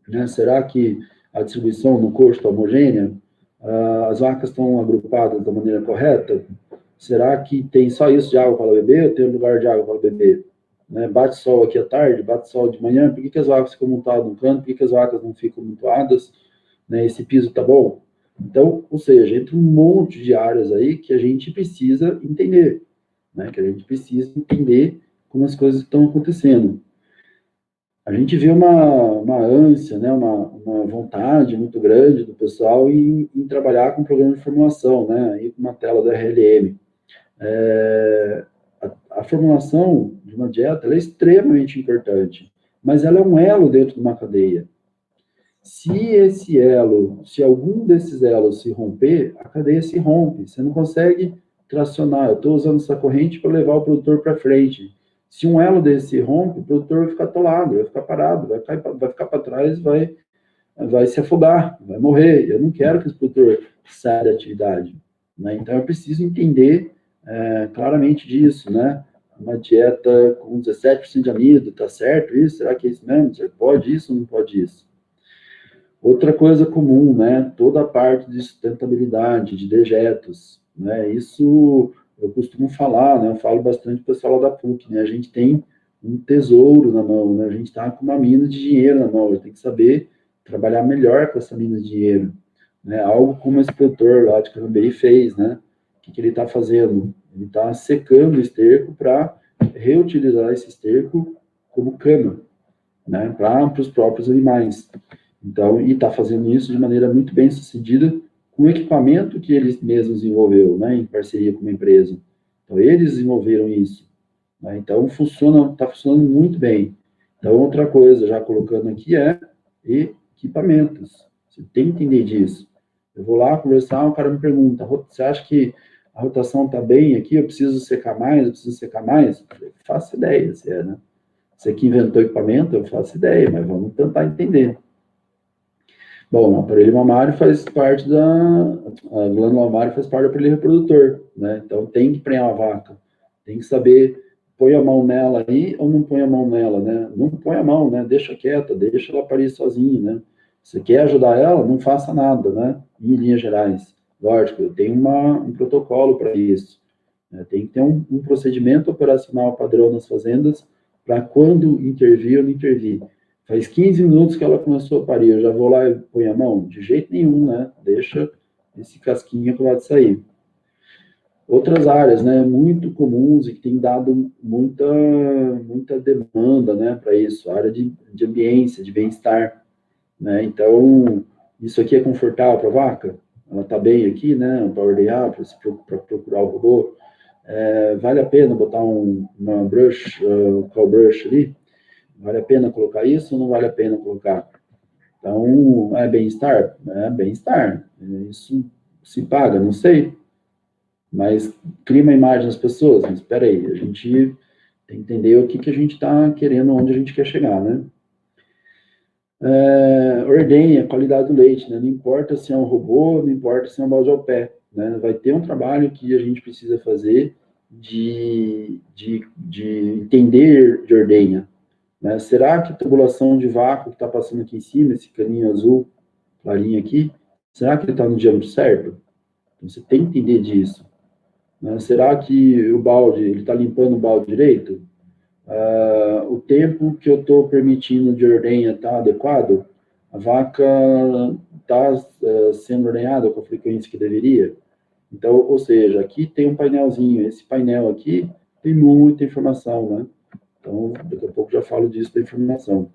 Né? Será que a distribuição no coxo está homogênea? As vacas estão agrupadas da maneira correta? Será que tem só isso de água para ela beber ou tem um lugar de água para ela beber? Né? Bate sol aqui à tarde, bate sol de manhã, por que as vacas ficam montadas no canto, por que as vacas não ficam montadas? Né? Esse piso está bom? Então, ou seja, entra um monte de áreas aí que a gente precisa entender, né? Que a gente precisa entender como as coisas estão acontecendo. A gente vê uma ânsia, né? Uma vontade muito grande do pessoal em trabalhar com programa de formulação, né? Ir para uma tela do RLM. A formulação de uma dieta é extremamente importante, mas ela é um elo dentro de uma cadeia. Se algum desses elos se romper, a cadeia se rompe. Você não consegue tracionar. Eu estou usando essa corrente para levar o produtor para frente. Se um elo desse se rompe, o produtor vai ficar atolado, vai ficar parado, vai ficar para trás, vai se afogar, vai morrer. Eu não quero que esse produtor saia da atividade. Né? Então, eu preciso entender claramente disso, né? Uma dieta com 17% de amido, tá certo isso? Será que é isso mesmo? Você pode isso ou não pode isso? Outra coisa comum, né? Toda a parte de sustentabilidade, de dejetos, né? Isso eu costumo falar, né? Eu falo bastante para o pessoal lá da PUC, né? A gente tem um tesouro na mão, né? A gente está com uma mina de dinheiro na mão, a gente tem que saber trabalhar melhor com essa mina de dinheiro, né? Algo como esse produtor lá de Cranberry fez, né? O que ele está fazendo? Ele está secando o esterco para reutilizar esse esterco como cama, né? Para os próprios animais. Então, e está fazendo isso de maneira muito bem sucedida com o equipamento que eles mesmos desenvolveu, né, em parceria com uma empresa. Então, eles desenvolveram isso. Né? Então, está funcionando muito bem. Então, outra coisa, já colocando aqui, é equipamentos. Você tem que entender disso. Eu vou lá conversar, o cara me pergunta, você acha que a rotação está bem aqui? Eu preciso secar mais? Eu preciso secar mais? Eu faço ideia, né? Você que inventou equipamento, eu faço ideia, mas vamos tentar entender. Bom, o aparelho mamário faz parte a glândula mamária faz parte do aparelho reprodutor, né? Então tem que prenhar a vaca, tem que saber, põe a mão nela aí ou não põe a mão nela, né? Não põe a mão, né? Deixa quieta, deixa ela parir sozinha, né? Você quer ajudar ela, não faça nada, né? Em linhas gerais. Lógico, eu tenho um protocolo para isso. Né? Tem que ter um procedimento operacional padrão nas fazendas para quando intervir ou não intervir. Faz 15 minutos que ela começou a parir, eu já vou lá e ponho a mão? De jeito nenhum, né? Deixa esse casquinho acabar de sair. Outras áreas, né, muito comuns e que tem dado muita demanda, né, para isso, a área de ambiência, de bem-estar, né? Então, isso aqui é confortável para a vaca? Ela está bem aqui, né, para ordenhar, para procurar o robô? Vale a pena botar uma brush, call brush ali? Vale a pena colocar isso ou não vale a pena colocar? Então, é bem-estar? É bem-estar. Isso se paga? Não sei. Mas cria uma imagem nas pessoas. Mas espera aí, a gente tem que entender o que a gente está querendo, onde a gente quer chegar, né? Ordenha a qualidade do leite, né? Não importa se é um robô, não importa se é um balde ao pé, né? Vai ter um trabalho que a gente precisa fazer de entender de ordenha, né? Será que a tubulação de vácuo que está passando aqui em cima, esse caninho azul, clarinho aqui, será que ele está no diâmetro certo? Então, você tem que entender disso. Né? Será que o balde, ele está limpando o balde direito? O tempo que eu estou permitindo de ordenha está adequado? A vaca está sendo ordenhada com a frequência que deveria? Então, ou seja, aqui tem um painelzinho, esse painel aqui tem muita informação, né? Então, daqui a pouco já falo disso da informação.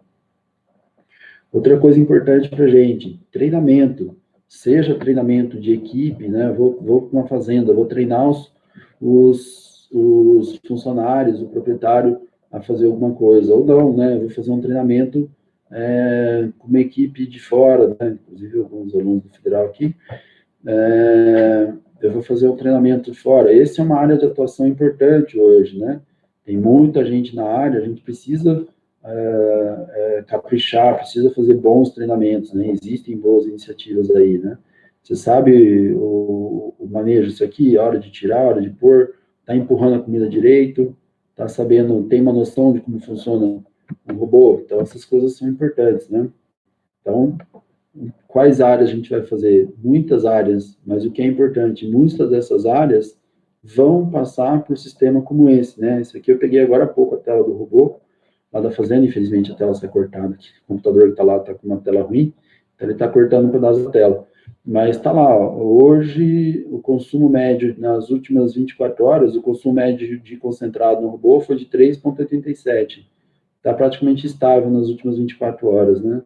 Outra coisa importante para a gente, treinamento. Seja treinamento de equipe, né? Vou para uma fazenda, vou treinar os funcionários, o proprietário a fazer alguma coisa. Ou não, né? Vou fazer um treinamento com uma equipe de fora, né? Inclusive alguns alunos do Federal aqui. Eu vou fazer um treinamento fora. Essa é uma área de atuação importante hoje, né? Tem muita gente na área, a gente precisa caprichar, precisa fazer bons treinamentos, né? Existem boas iniciativas aí, né? Você sabe o manejo disso aqui, a hora de tirar, a hora de pôr, tá empurrando a comida direito, tá sabendo, tem uma noção de como funciona um robô, então essas coisas são importantes, né? Então, quais áreas a gente vai fazer? Muitas áreas, mas o que é importante, muitas dessas áreas vão passar por sistema como esse, né? Esse aqui eu peguei agora há pouco a tela do robô, lá da fazenda, infelizmente a tela está cortada aqui. O computador que está lá está com uma tela ruim, então ele está cortando um pedaço da tela. Mas está lá, ó, hoje o consumo médio nas últimas 24 horas, o consumo médio de concentrado no robô foi de 3,87. Está praticamente estável nas últimas 24 horas, né?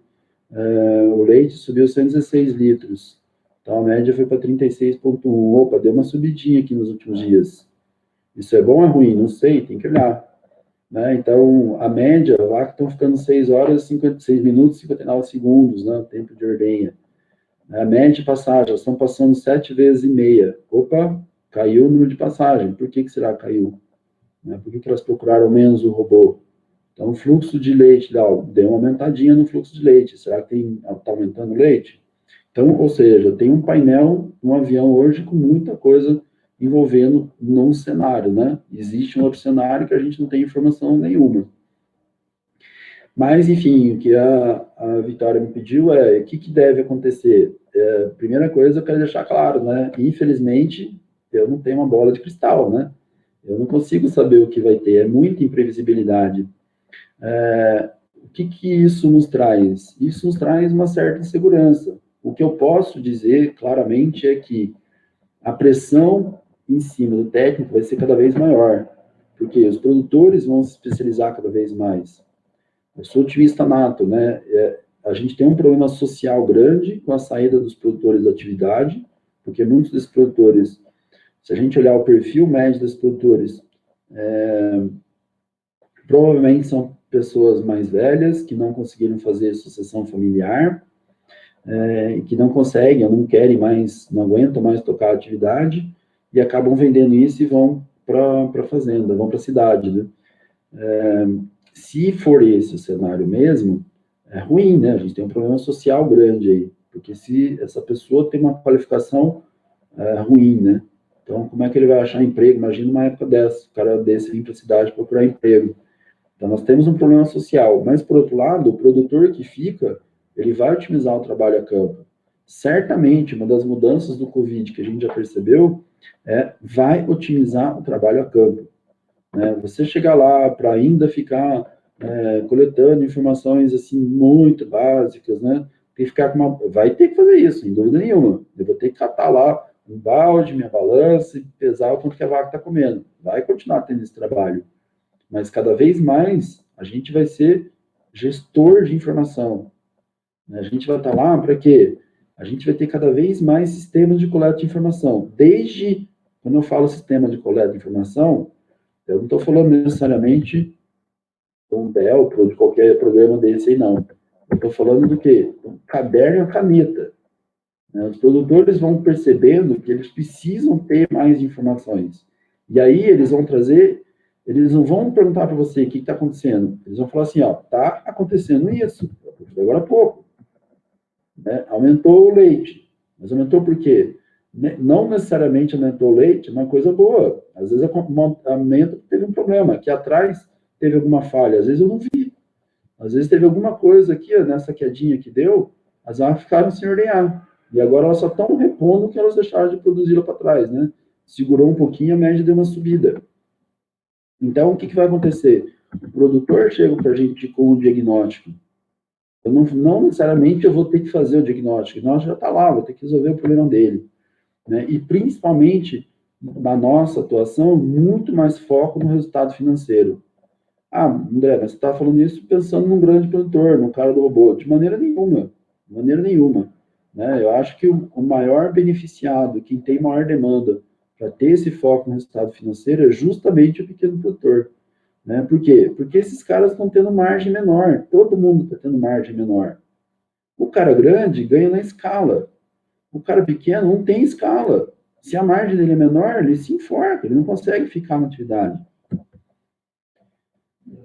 O leite subiu 116 litros. Então a média foi para 36,1. Opa, deu uma subidinha aqui nos últimos dias. Isso é bom ou é ruim? Não sei, tem que olhar. Né? Então, a média, lá que estão ficando 6 horas, 56 minutos e 59 segundos, né? O tempo de ordenha. A média de passagem, elas estão passando 7 vezes e meia. Opa, caiu o número de passagem. Por que será que caiu? Né? Por que elas procuraram menos o robô? Então, o fluxo de leite deu uma aumentadinha no fluxo de leite. Será que está aumentando o leite? Então, ou seja, tem um painel, um avião hoje com muita coisa envolvendo num cenário, né? Existe um outro cenário que a gente não tem informação nenhuma. Mas, enfim, o que a Vitória me pediu o que deve acontecer? Primeira coisa, eu quero deixar claro, né? Infelizmente, eu não tenho uma bola de cristal, né? Eu não consigo saber o que vai ter, é muita imprevisibilidade. O que isso nos traz? Isso nos traz uma certa insegurança. O que eu posso dizer claramente é que a pressão em cima do técnico vai ser cada vez maior, porque os produtores vão se especializar cada vez mais. Eu sou otimista nato, né? a gente tem um problema social grande com a saída dos produtores da atividade, porque muitos desses produtores, se a gente olhar o perfil médio desses produtores, provavelmente são pessoas mais velhas, que não conseguiram fazer sucessão familiar, que não conseguem, ou não querem mais, não aguentam mais tocar a atividade, e acabam vendendo isso e vão para a fazenda, vão para a cidade, né? Se for esse o cenário mesmo, é ruim, né? A gente tem um problema social grande aí, porque se essa pessoa tem uma qualificação ruim, né? Então, como é que ele vai achar emprego? Imagina uma época dessa, o cara desse vir para a cidade procurar emprego. Então, nós temos um problema social, mas, por outro lado, o produtor que fica, ele vai otimizar o trabalho a campo. Certamente, uma das mudanças do Covid que a gente já percebeu vai otimizar o trabalho a campo. Né? Você chegar lá para ainda ficar coletando informações assim muito básicas, né? Tem que ficar vai ter que fazer isso, sem dúvida nenhuma. Eu vou ter que catar lá um balde, minha balança e pesar o quanto que a vaca está comendo. Vai continuar tendo esse trabalho. Mas cada vez mais a gente vai ser gestor de informação. A gente vai estar lá para quê? A gente vai ter cada vez mais sistemas de coleta de informação. Desde, quando eu falo sistema de coleta de informação, eu não estou falando necessariamente de um Delpro, de qualquer programa desse aí, não. Eu estou falando do quê? Um caderno e uma caneta. Os produtores vão percebendo que eles precisam ter mais informações. E aí eles vão trazer, eles não vão perguntar para você o que está acontecendo. Eles vão falar assim, ó, está acontecendo isso, agora há pouco. Né? Aumentou o leite. Mas aumentou por quê? Não necessariamente aumentou o leite, é uma coisa boa. Às vezes aumenta porque teve um problema. Aqui atrás teve alguma falha, às vezes eu não vi. Às vezes teve alguma coisa aqui, ó, nessa quedinha que deu, as vacas ficaram sem ordenhar. E agora elas só estão repondo que elas deixaram de produzir lá para trás, né? Segurou um pouquinho, a média deu uma subida. Então, o que vai acontecer? O produtor chega para a gente com um diagnóstico. Eu não necessariamente eu vou ter que fazer o diagnóstico. Nós já está lá, vou ter que resolver o problema dele. Né? E, principalmente, na nossa atuação, muito mais foco no resultado financeiro. Ah, André, mas você está falando isso pensando num grande produtor, no cara do robô. De maneira nenhuma. De maneira nenhuma. Né? Eu acho que o maior beneficiado, quem tem maior demanda para ter esse foco no resultado financeiro é justamente o pequeno produtor. Né? Por quê? Porque esses caras estão tendo margem menor. Todo mundo está tendo margem menor. O cara grande ganha na escala. O cara pequeno não tem escala. Se a margem dele é menor, ele se enforca, ele não consegue ficar na atividade.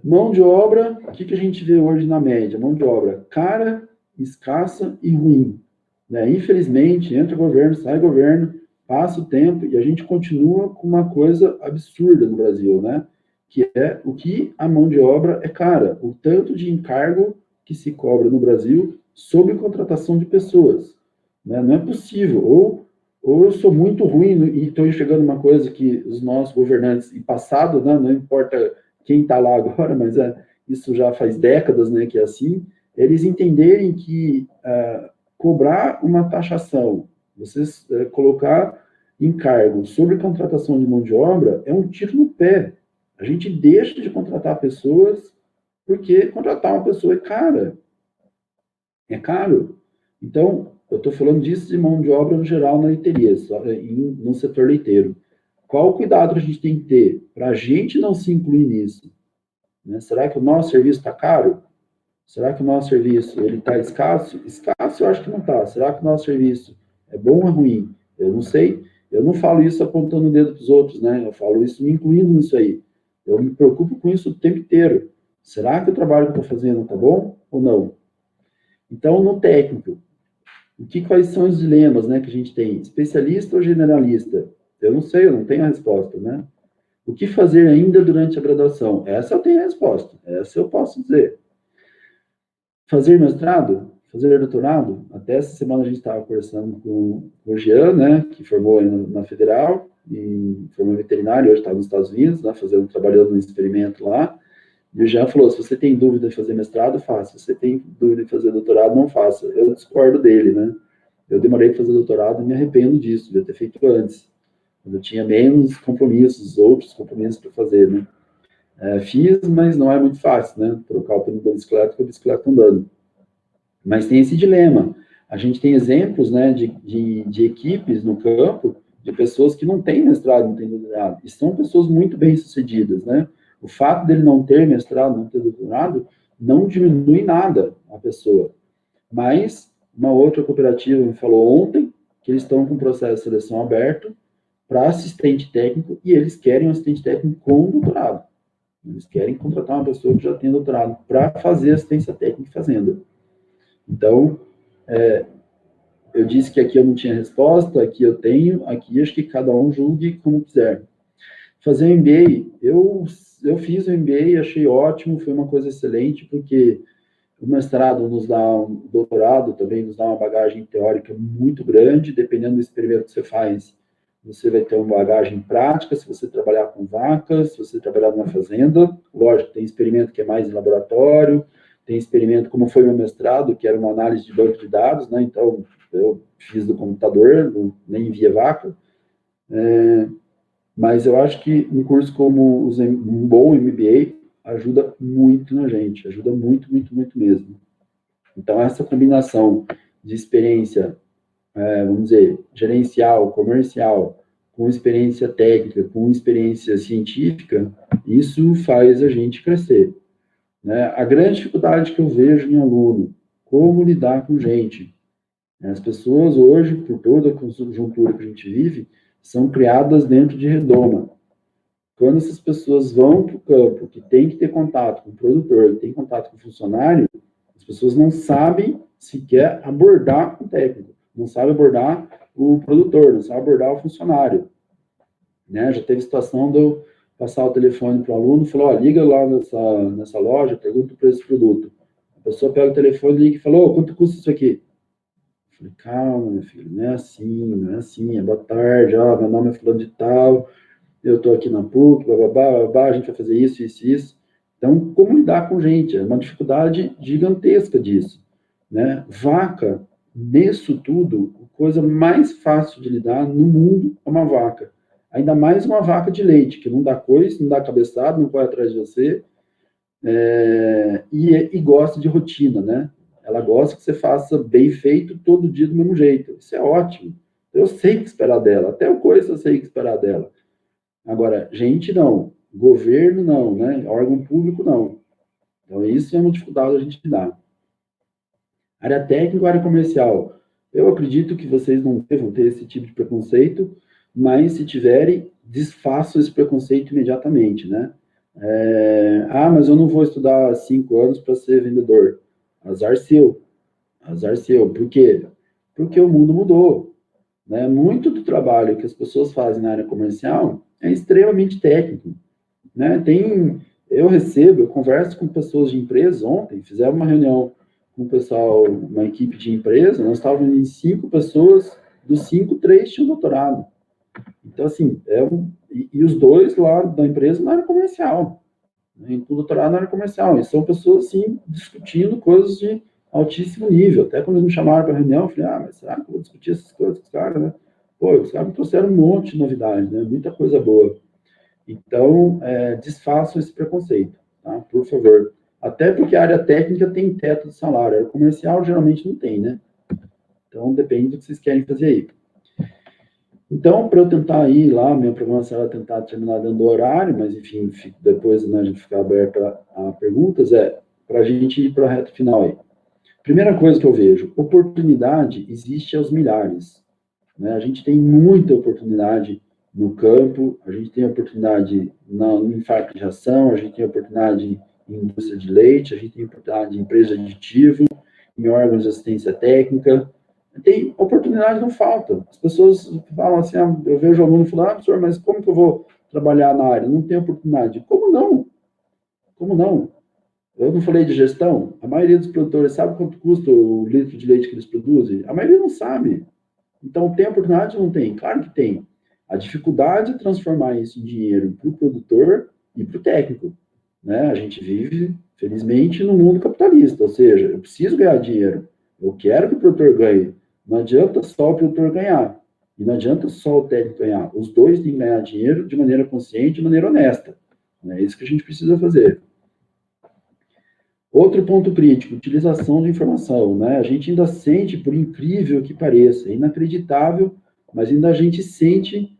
Mão de obra, o que a gente vê hoje na média? Mão de obra cara, escassa e ruim. Né? Infelizmente, entra governo, sai governo, passa o tempo e a gente continua com uma coisa absurda no Brasil, né? Que é o que a mão de obra é cara, o tanto de encargo que se cobra no Brasil sobre contratação de pessoas. Né? Não é possível. Ou eu sou muito ruim e estou enxergando uma coisa que os nossos governantes, em passado, né, não importa quem está lá agora, mas isso já faz décadas, né, que é assim, eles entenderem que cobrar uma taxação, vocês colocar encargo sobre contratação de mão de obra é um tiro no pé. A gente deixa de contratar pessoas porque contratar uma pessoa é cara. É caro. Então, eu estou falando disso de mão de obra no geral na leiteria, no setor leiteiro. Qual o cuidado que a gente tem que ter para a gente não se incluir nisso? Né? Será que o nosso serviço está caro? Será que o nosso serviço está escasso? Escasso eu acho que não está. Será que o nosso serviço é bom ou é ruim? Eu não sei. Eu não falo isso apontando o dedo para os outros, né? Eu falo isso me incluindo nisso aí. Eu me preocupo com isso o tempo inteiro. Será que o trabalho que eu estou fazendo está bom ou não? Então, no técnico, quais são os dilemas, né, que a gente tem? Especialista ou generalista? Eu não sei, eu não tenho a resposta, né? O que fazer ainda durante a graduação? Essa eu tenho a resposta, essa eu posso dizer. Fazer mestrado? Fazer doutorado? Até essa semana a gente estava conversando com o Jean, né, que formou na Federal, e formou veterinário, hoje está nos Estados Unidos, né, trabalhando um experimento lá. E o Jean falou, se você tem dúvida de fazer mestrado, faça. Se você tem dúvida de fazer doutorado, não faça. Eu discordo dele, né? Eu demorei para fazer doutorado e me arrependo disso, devia ter feito antes. Eu tinha menos compromissos, outros compromissos para fazer, né? Fiz, mas não é muito fácil, né? Trocar o pneu da bicicleta com a bicicleta andando. Mas tem esse dilema. A gente tem exemplos, né, de equipes no campo, de pessoas que não têm mestrado, não têm doutorado, e são pessoas muito bem-sucedidas, né? O fato dele não ter mestrado, não ter doutorado, não diminui nada a pessoa. Mas uma outra cooperativa me falou ontem que eles estão com um processo de seleção aberto para assistente técnico, e eles querem um assistente técnico com doutorado. Eles querem contratar uma pessoa que já tem doutorado para fazer assistência técnica em fazenda. Então, eu disse que aqui eu não tinha resposta, aqui eu tenho, aqui acho que cada um julgue como quiser. Fazer o MBA, eu fiz o MBA, achei ótimo, foi uma coisa excelente, porque o mestrado nos dá, o doutorado também nos dá uma bagagem teórica muito grande, dependendo do experimento que você faz, você vai ter uma bagagem prática, se você trabalhar com vacas, se você trabalhar numa fazenda, lógico, tem experimento que é mais em laboratório, tem experimento, como foi meu mestrado, que era uma análise de banco de dados, né, então eu fiz do computador, nem via vaca, mas eu acho que um curso como um bom MBA ajuda muito na gente, ajuda muito, muito, muito mesmo. Então, essa combinação de experiência, vamos dizer, gerencial, comercial, com experiência técnica, com experiência científica, isso faz a gente crescer. Né? A grande dificuldade que eu vejo em aluno, como lidar com gente. As pessoas hoje, por toda a conjuntura que a gente vive, são criadas dentro de redoma. Quando essas pessoas vão para o campo, que tem que ter contato com o produtor, que tem contato com o funcionário, as pessoas não sabem sequer abordar o técnico, não sabem abordar o produtor, não sabem abordar o funcionário. Né? Já teve situação de eu passar o telefone para o aluno e falar, liga lá nessa loja, pergunta o preço do produto. A pessoa pega o telefone, liga e fala, quanto custa isso aqui? Eu falei, calma, meu filho, não é assim, não é assim, boa tarde, meu nome é fulano de tal, eu estou aqui na PUC, bababá, a gente vai fazer isso, isso, isso. Então, como lidar com gente? É uma dificuldade gigantesca disso. Né? Vaca, nisso tudo, a coisa mais fácil de lidar no mundo é uma vaca. Ainda mais uma vaca de leite, que não dá coice, não dá cabeçada, não corre atrás de você, e gosta de rotina, né? Ela gosta que você faça bem feito todo dia do mesmo jeito. Isso é ótimo. Eu sei o que esperar dela, até o coice eu sei o que esperar dela. Agora, gente não, governo não, né? Órgão público não. Então, isso é uma dificuldade a gente lidar. Área técnica, área comercial. Eu acredito que vocês não devam ter esse tipo de preconceito, mas se tiverem, desfaçam esse preconceito imediatamente, né? Mas eu não vou estudar 5 anos para ser vendedor. Azar seu. Azar seu. Por quê? Porque o mundo mudou. Né? Muito do trabalho que as pessoas fazem na área comercial é extremamente técnico. Né? Eu converso com pessoas de empresas ontem, fizemos uma reunião com o pessoal, uma equipe de empresa, nós estávamos em 5 pessoas, dos 5, 3 tinham doutorado. Então, assim, e os 2 lá da empresa na área comercial, né? O doutorado na área comercial, e são pessoas, assim, discutindo coisas de altíssimo nível. Até quando eles me chamaram para a reunião, eu falei, mas será que eu vou discutir essas coisas com os caras, né? Os caras me trouxeram um monte de novidades, né? Muita coisa boa. Então, desfaçam esse preconceito, tá? Por favor. Até porque a área técnica tem teto de salário, a área comercial geralmente não tem, né? Então, depende do que vocês querem fazer aí. Então, para eu tentar ir lá, minha programação era tentar terminar dentro do horário, mas, enfim, depois, né, a gente ficar aberto a perguntas, para a gente ir para a reta final aí. Primeira coisa que eu vejo, oportunidade existe aos milhares. Né? A gente tem muita oportunidade no campo, a gente tem oportunidade no infarto de reação, a gente tem oportunidade em indústria de leite, a gente tem oportunidade em empresa de aditivo, em órgãos de assistência técnica. Tem oportunidade, não falta. As pessoas falam assim, eu vejo o aluno falando, professor, mas como que eu vou trabalhar na área? Não tem oportunidade. Como não? Como não? Eu não falei de gestão? A maioria dos produtores sabe quanto custa o litro de leite que eles produzem? A maioria não sabe. Então, tem oportunidade ou não tem? Claro que tem. A dificuldade é transformar isso em dinheiro para o produtor e para o técnico. Né? A gente vive, felizmente, no mundo capitalista, ou seja, eu preciso ganhar dinheiro. Eu quero que o produtor ganhe. Não adianta só o produtor ganhar. E não adianta só o técnico ganhar. Os dois têm que ganhar dinheiro de maneira consciente, de maneira honesta. É isso que a gente precisa fazer. Outro ponto crítico, utilização de informação, né? A gente ainda sente, por incrível que pareça, é inacreditável, mas ainda a gente sente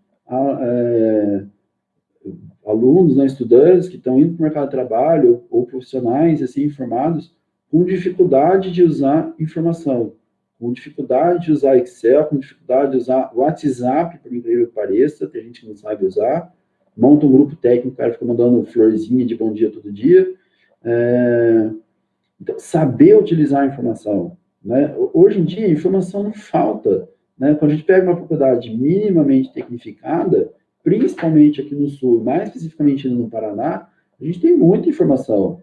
alunos, né, estudantes que estão indo para o mercado de trabalho ou profissionais assim informados com dificuldade de usar informação, com dificuldade de usar Excel, com dificuldade de usar WhatsApp, por incrível que pareça, tem gente que não sabe usar, monta um grupo técnico, o cara fica mandando florzinha de bom dia todo dia. Então, saber utilizar a informação, né? Hoje em dia, a informação não falta, né? Quando a gente pega uma faculdade minimamente tecnificada, principalmente aqui no Sul, mais especificamente no Paraná, a gente tem muita informação,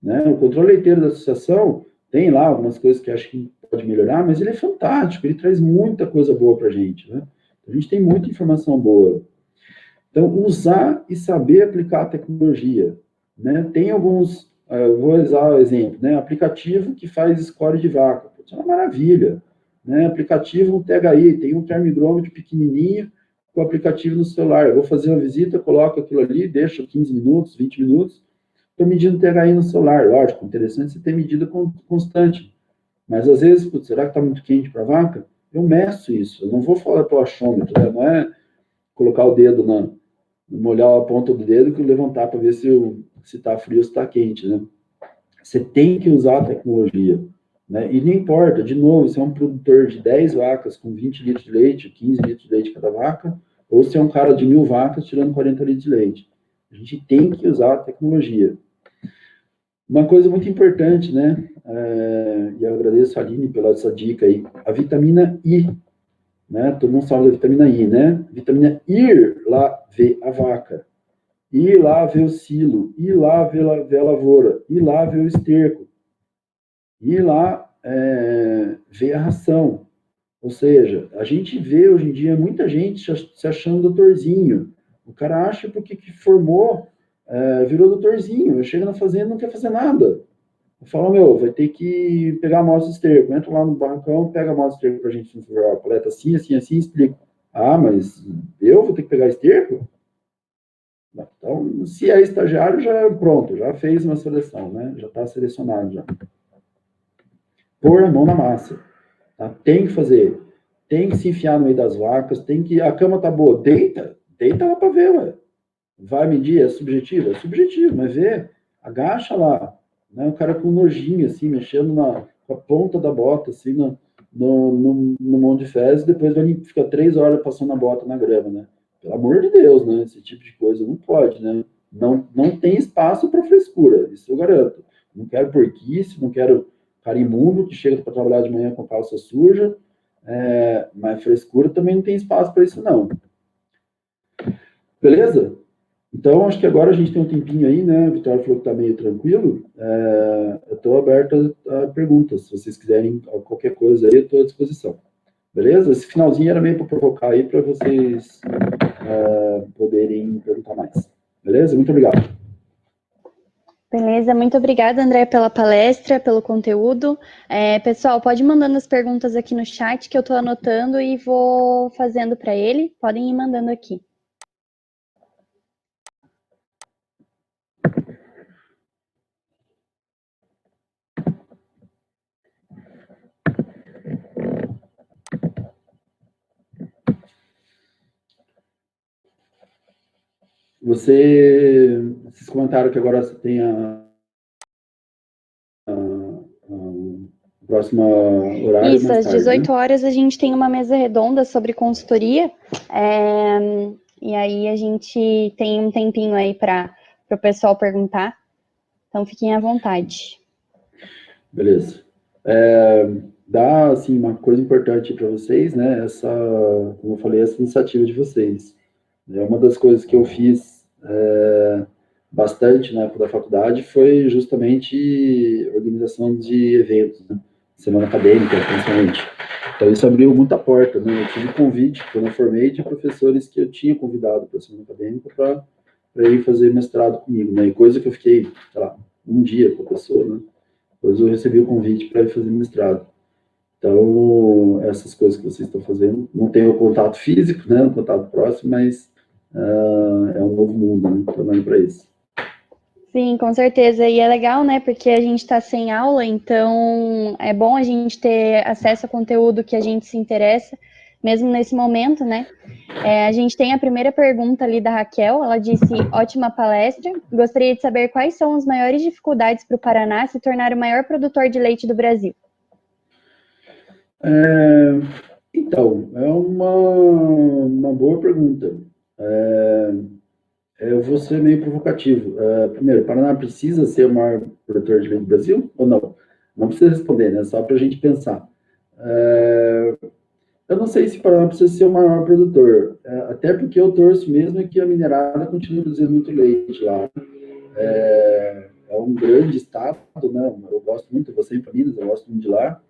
né? O controle leiteiro da associação tem lá algumas coisas que acho que pode melhorar, mas ele é fantástico, ele traz muita coisa boa para a gente, né? A gente tem muita informação boa. Então, usar e saber aplicar a tecnologia, né? Tem alguns, vou usar o exemplo, né? Aplicativo que faz score de vaca, isso é uma maravilha, né? Aplicativo um THI, tem um termigrômetro pequenininho com o aplicativo no celular. Eu vou fazer uma visita, coloco aquilo ali, deixo 15 minutos, 20 minutos, estou medindo o THI no celular. Lógico, interessante você ter medida constante, mas às vezes, putz, será que está muito quente para a vaca? Eu meço isso, eu não vou falar para o achômetro, né? Não é colocar o dedo molhar a ponta do dedo e levantar para ver se está frio ou se está quente, né? Você tem que usar a tecnologia, né? E não importa, de novo, se é um produtor de 10 vacas com 20 litros de leite, 15 litros de leite cada vaca, ou se é um cara de 1.000 vacas tirando 40 litros de leite. A gente tem que usar a tecnologia. Uma coisa muito importante, né? E eu agradeço a Aline pela essa dica aí. A vitamina I, né? Todo mundo sabe da vitamina I, né? Vitamina ir lá ver a vaca, ir lá ver o silo, ir lá ver a lavoura, ir lá ver o esterco, ir lá ver a ração. Ou seja, a gente vê hoje em dia muita gente se achando doutorzinho. O cara acha porque que formou, virou doutorzinho. Chega na fazenda e não quer fazer nada. Eu falo, meu, vai ter que pegar a amostra de esterco. Entra lá no barracão, pega a amostra de esterco pra gente fazer a coleta assim, assim, assim, explica. Ah, mas eu vou ter que pegar esterco? Então, se é estagiário, já é pronto, já fez uma seleção, né? Já está selecionado já. Pôr a mão na massa. Tá? Tem que fazer. Tem que se enfiar no meio das vacas, tem que. A cama tá boa, deita lá para ver, ué. Vai medir, é subjetivo? É subjetivo, mas vê, agacha lá. Né? O cara com nojinho, assim, mexendo com a ponta da bota, assim, no monte de fezes, depois vai ficar 3 horas passando a bota na grama, né? Pelo amor de Deus, né? Esse tipo de coisa não pode, né? Não tem espaço para frescura, isso eu garanto. Não quero porquice, não quero cara imundo que chega para trabalhar de manhã com calça suja, mas frescura também não tem espaço para isso, não. Beleza? Então, acho que agora a gente tem um tempinho aí, né? A Vitória falou que está meio tranquilo. Eu estou aberto a perguntas. Se vocês quiserem qualquer coisa aí, eu estou à disposição. Beleza? Esse finalzinho era meio para provocar aí, para vocês poderem perguntar mais. Beleza? Muito obrigado. Beleza, muito obrigada, André, pela palestra, pelo conteúdo. Pessoal, pode ir mandando as perguntas aqui no chat que eu estou anotando e vou fazendo para ele. Podem ir mandando aqui. Vocês comentaram que agora você tem a próxima horário. Isso, às 18 horas a gente tem uma mesa redonda sobre consultoria, e aí a gente tem um tempinho aí para o pessoal perguntar, então fiquem à vontade. Beleza. Dá, assim, uma coisa importante para vocês, né, como eu falei, essa iniciativa de vocês. É uma das coisas que eu fiz bastante na época da faculdade foi justamente organização de eventos, né? Semana acadêmica, principalmente. Então, isso abriu muita porta, né? Eu tive convite, quando eu formei, de professores que eu tinha convidado para a semana acadêmica para ir fazer mestrado comigo, né? E coisa que eu fiquei, sei lá, um dia com a pessoa, né? Depois eu recebi o convite para ir fazer mestrado. Então, essas coisas que vocês estão fazendo, não tenho o contato físico, né? O contato próximo, mas é um novo mundo, né? Trabalhando para isso. Sim, com certeza. E é legal, né? Porque a gente está sem aula, então é bom a gente ter acesso a conteúdo que a gente se interessa, mesmo nesse momento, né? A gente tem a primeira pergunta ali da Raquel. Ela disse: ótima palestra. Gostaria de saber quais são as maiores dificuldades para o Paraná se tornar o maior produtor de leite do Brasil. Então, é uma boa pergunta. Eu vou ser meio provocativo. Primeiro, o Paraná precisa ser o maior produtor de leite do Brasil ou não? Não precisa responder, né? Só para a gente pensar. Eu não sei se o Paraná precisa ser o maior produtor, até porque eu torço mesmo que a minerada continue produzindo muito leite lá. É um grande estado, né? Eu gosto muito, eu vou sempre para Minas, eu gosto muito de lá.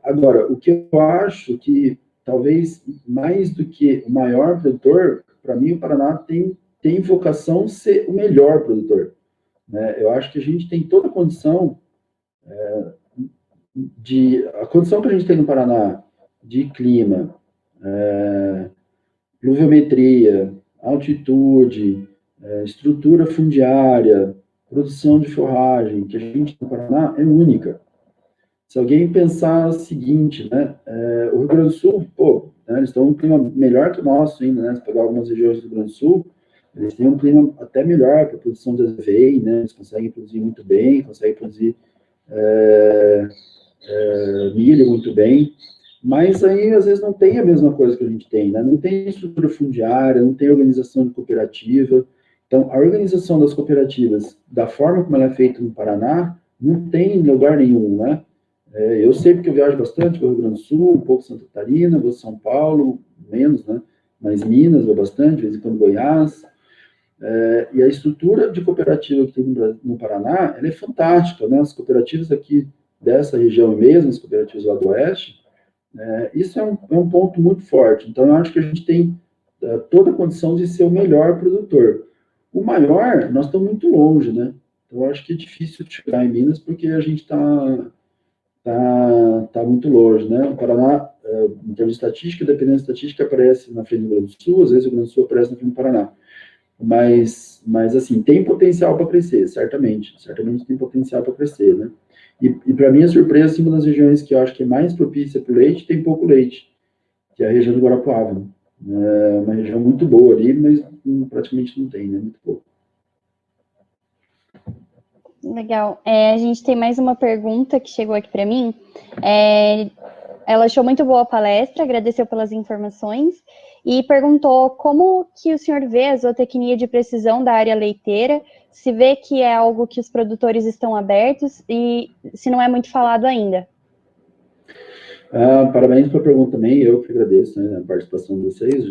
Agora, o que eu acho que talvez mais do que o maior produtor, para mim o Paraná tem vocação de ser o melhor produtor, né? Eu acho que a gente tem toda a condição a condição que a gente tem no Paraná de clima, pluviometria, altitude, estrutura fundiária, produção de forragem, que a gente no Paraná é única. Se alguém pensar o seguinte, né, o Rio Grande do Sul, pô, né, eles estão um clima melhor que o nosso ainda, né, se pegar algumas regiões do Rio Grande do Sul, eles têm um clima até melhor para a produção de aveia, né, eles conseguem produzir muito bem, conseguem produzir milho muito bem, mas aí às vezes não tem a mesma coisa que a gente tem, né, não tem estrutura fundiária, não tem organização de cooperativa, então a organização das cooperativas, da forma como ela é feita no Paraná, não tem em lugar nenhum, né. Eu sei porque eu viajo bastante para o Rio Grande do Sul, um pouco Santa Catarina, vou São Paulo, menos, né? Mas Minas, vou bastante, de vez em quando Goiás. E a estrutura de cooperativa que tem no Paraná, ela é fantástica, né? As cooperativas aqui dessa região mesmo, as cooperativas lá do Oeste, isso é um ponto muito forte. Então, eu acho que a gente tem toda a condição de ser o melhor produtor. O maior, nós estamos muito longe, né? Então, eu acho que é difícil chegar em Minas, porque a gente tá muito longe, né? O Paraná, em termos de estatística, dependendo da estatística, aparece na frente do Rio Grande do Sul, às vezes o Rio Grande do Sul aparece na frente do Paraná. Mas assim, tem potencial para crescer, certamente tem potencial para crescer, né? E para mim, a surpresa, assim, uma das regiões que eu acho que é mais propícia para o leite, tem pouco leite, que é a região do Guarapuava, né? É uma região muito boa ali, mas praticamente não tem, né? Muito pouco. Legal. A gente tem mais uma pergunta que chegou aqui para mim. Ela achou muito boa a palestra, agradeceu pelas informações e perguntou como que o senhor vê a zootecnia de precisão da área leiteira, se vê que é algo que os produtores estão abertos e se não é muito falado ainda. Parabéns pela pergunta também, eu que agradeço, né, a participação de vocês.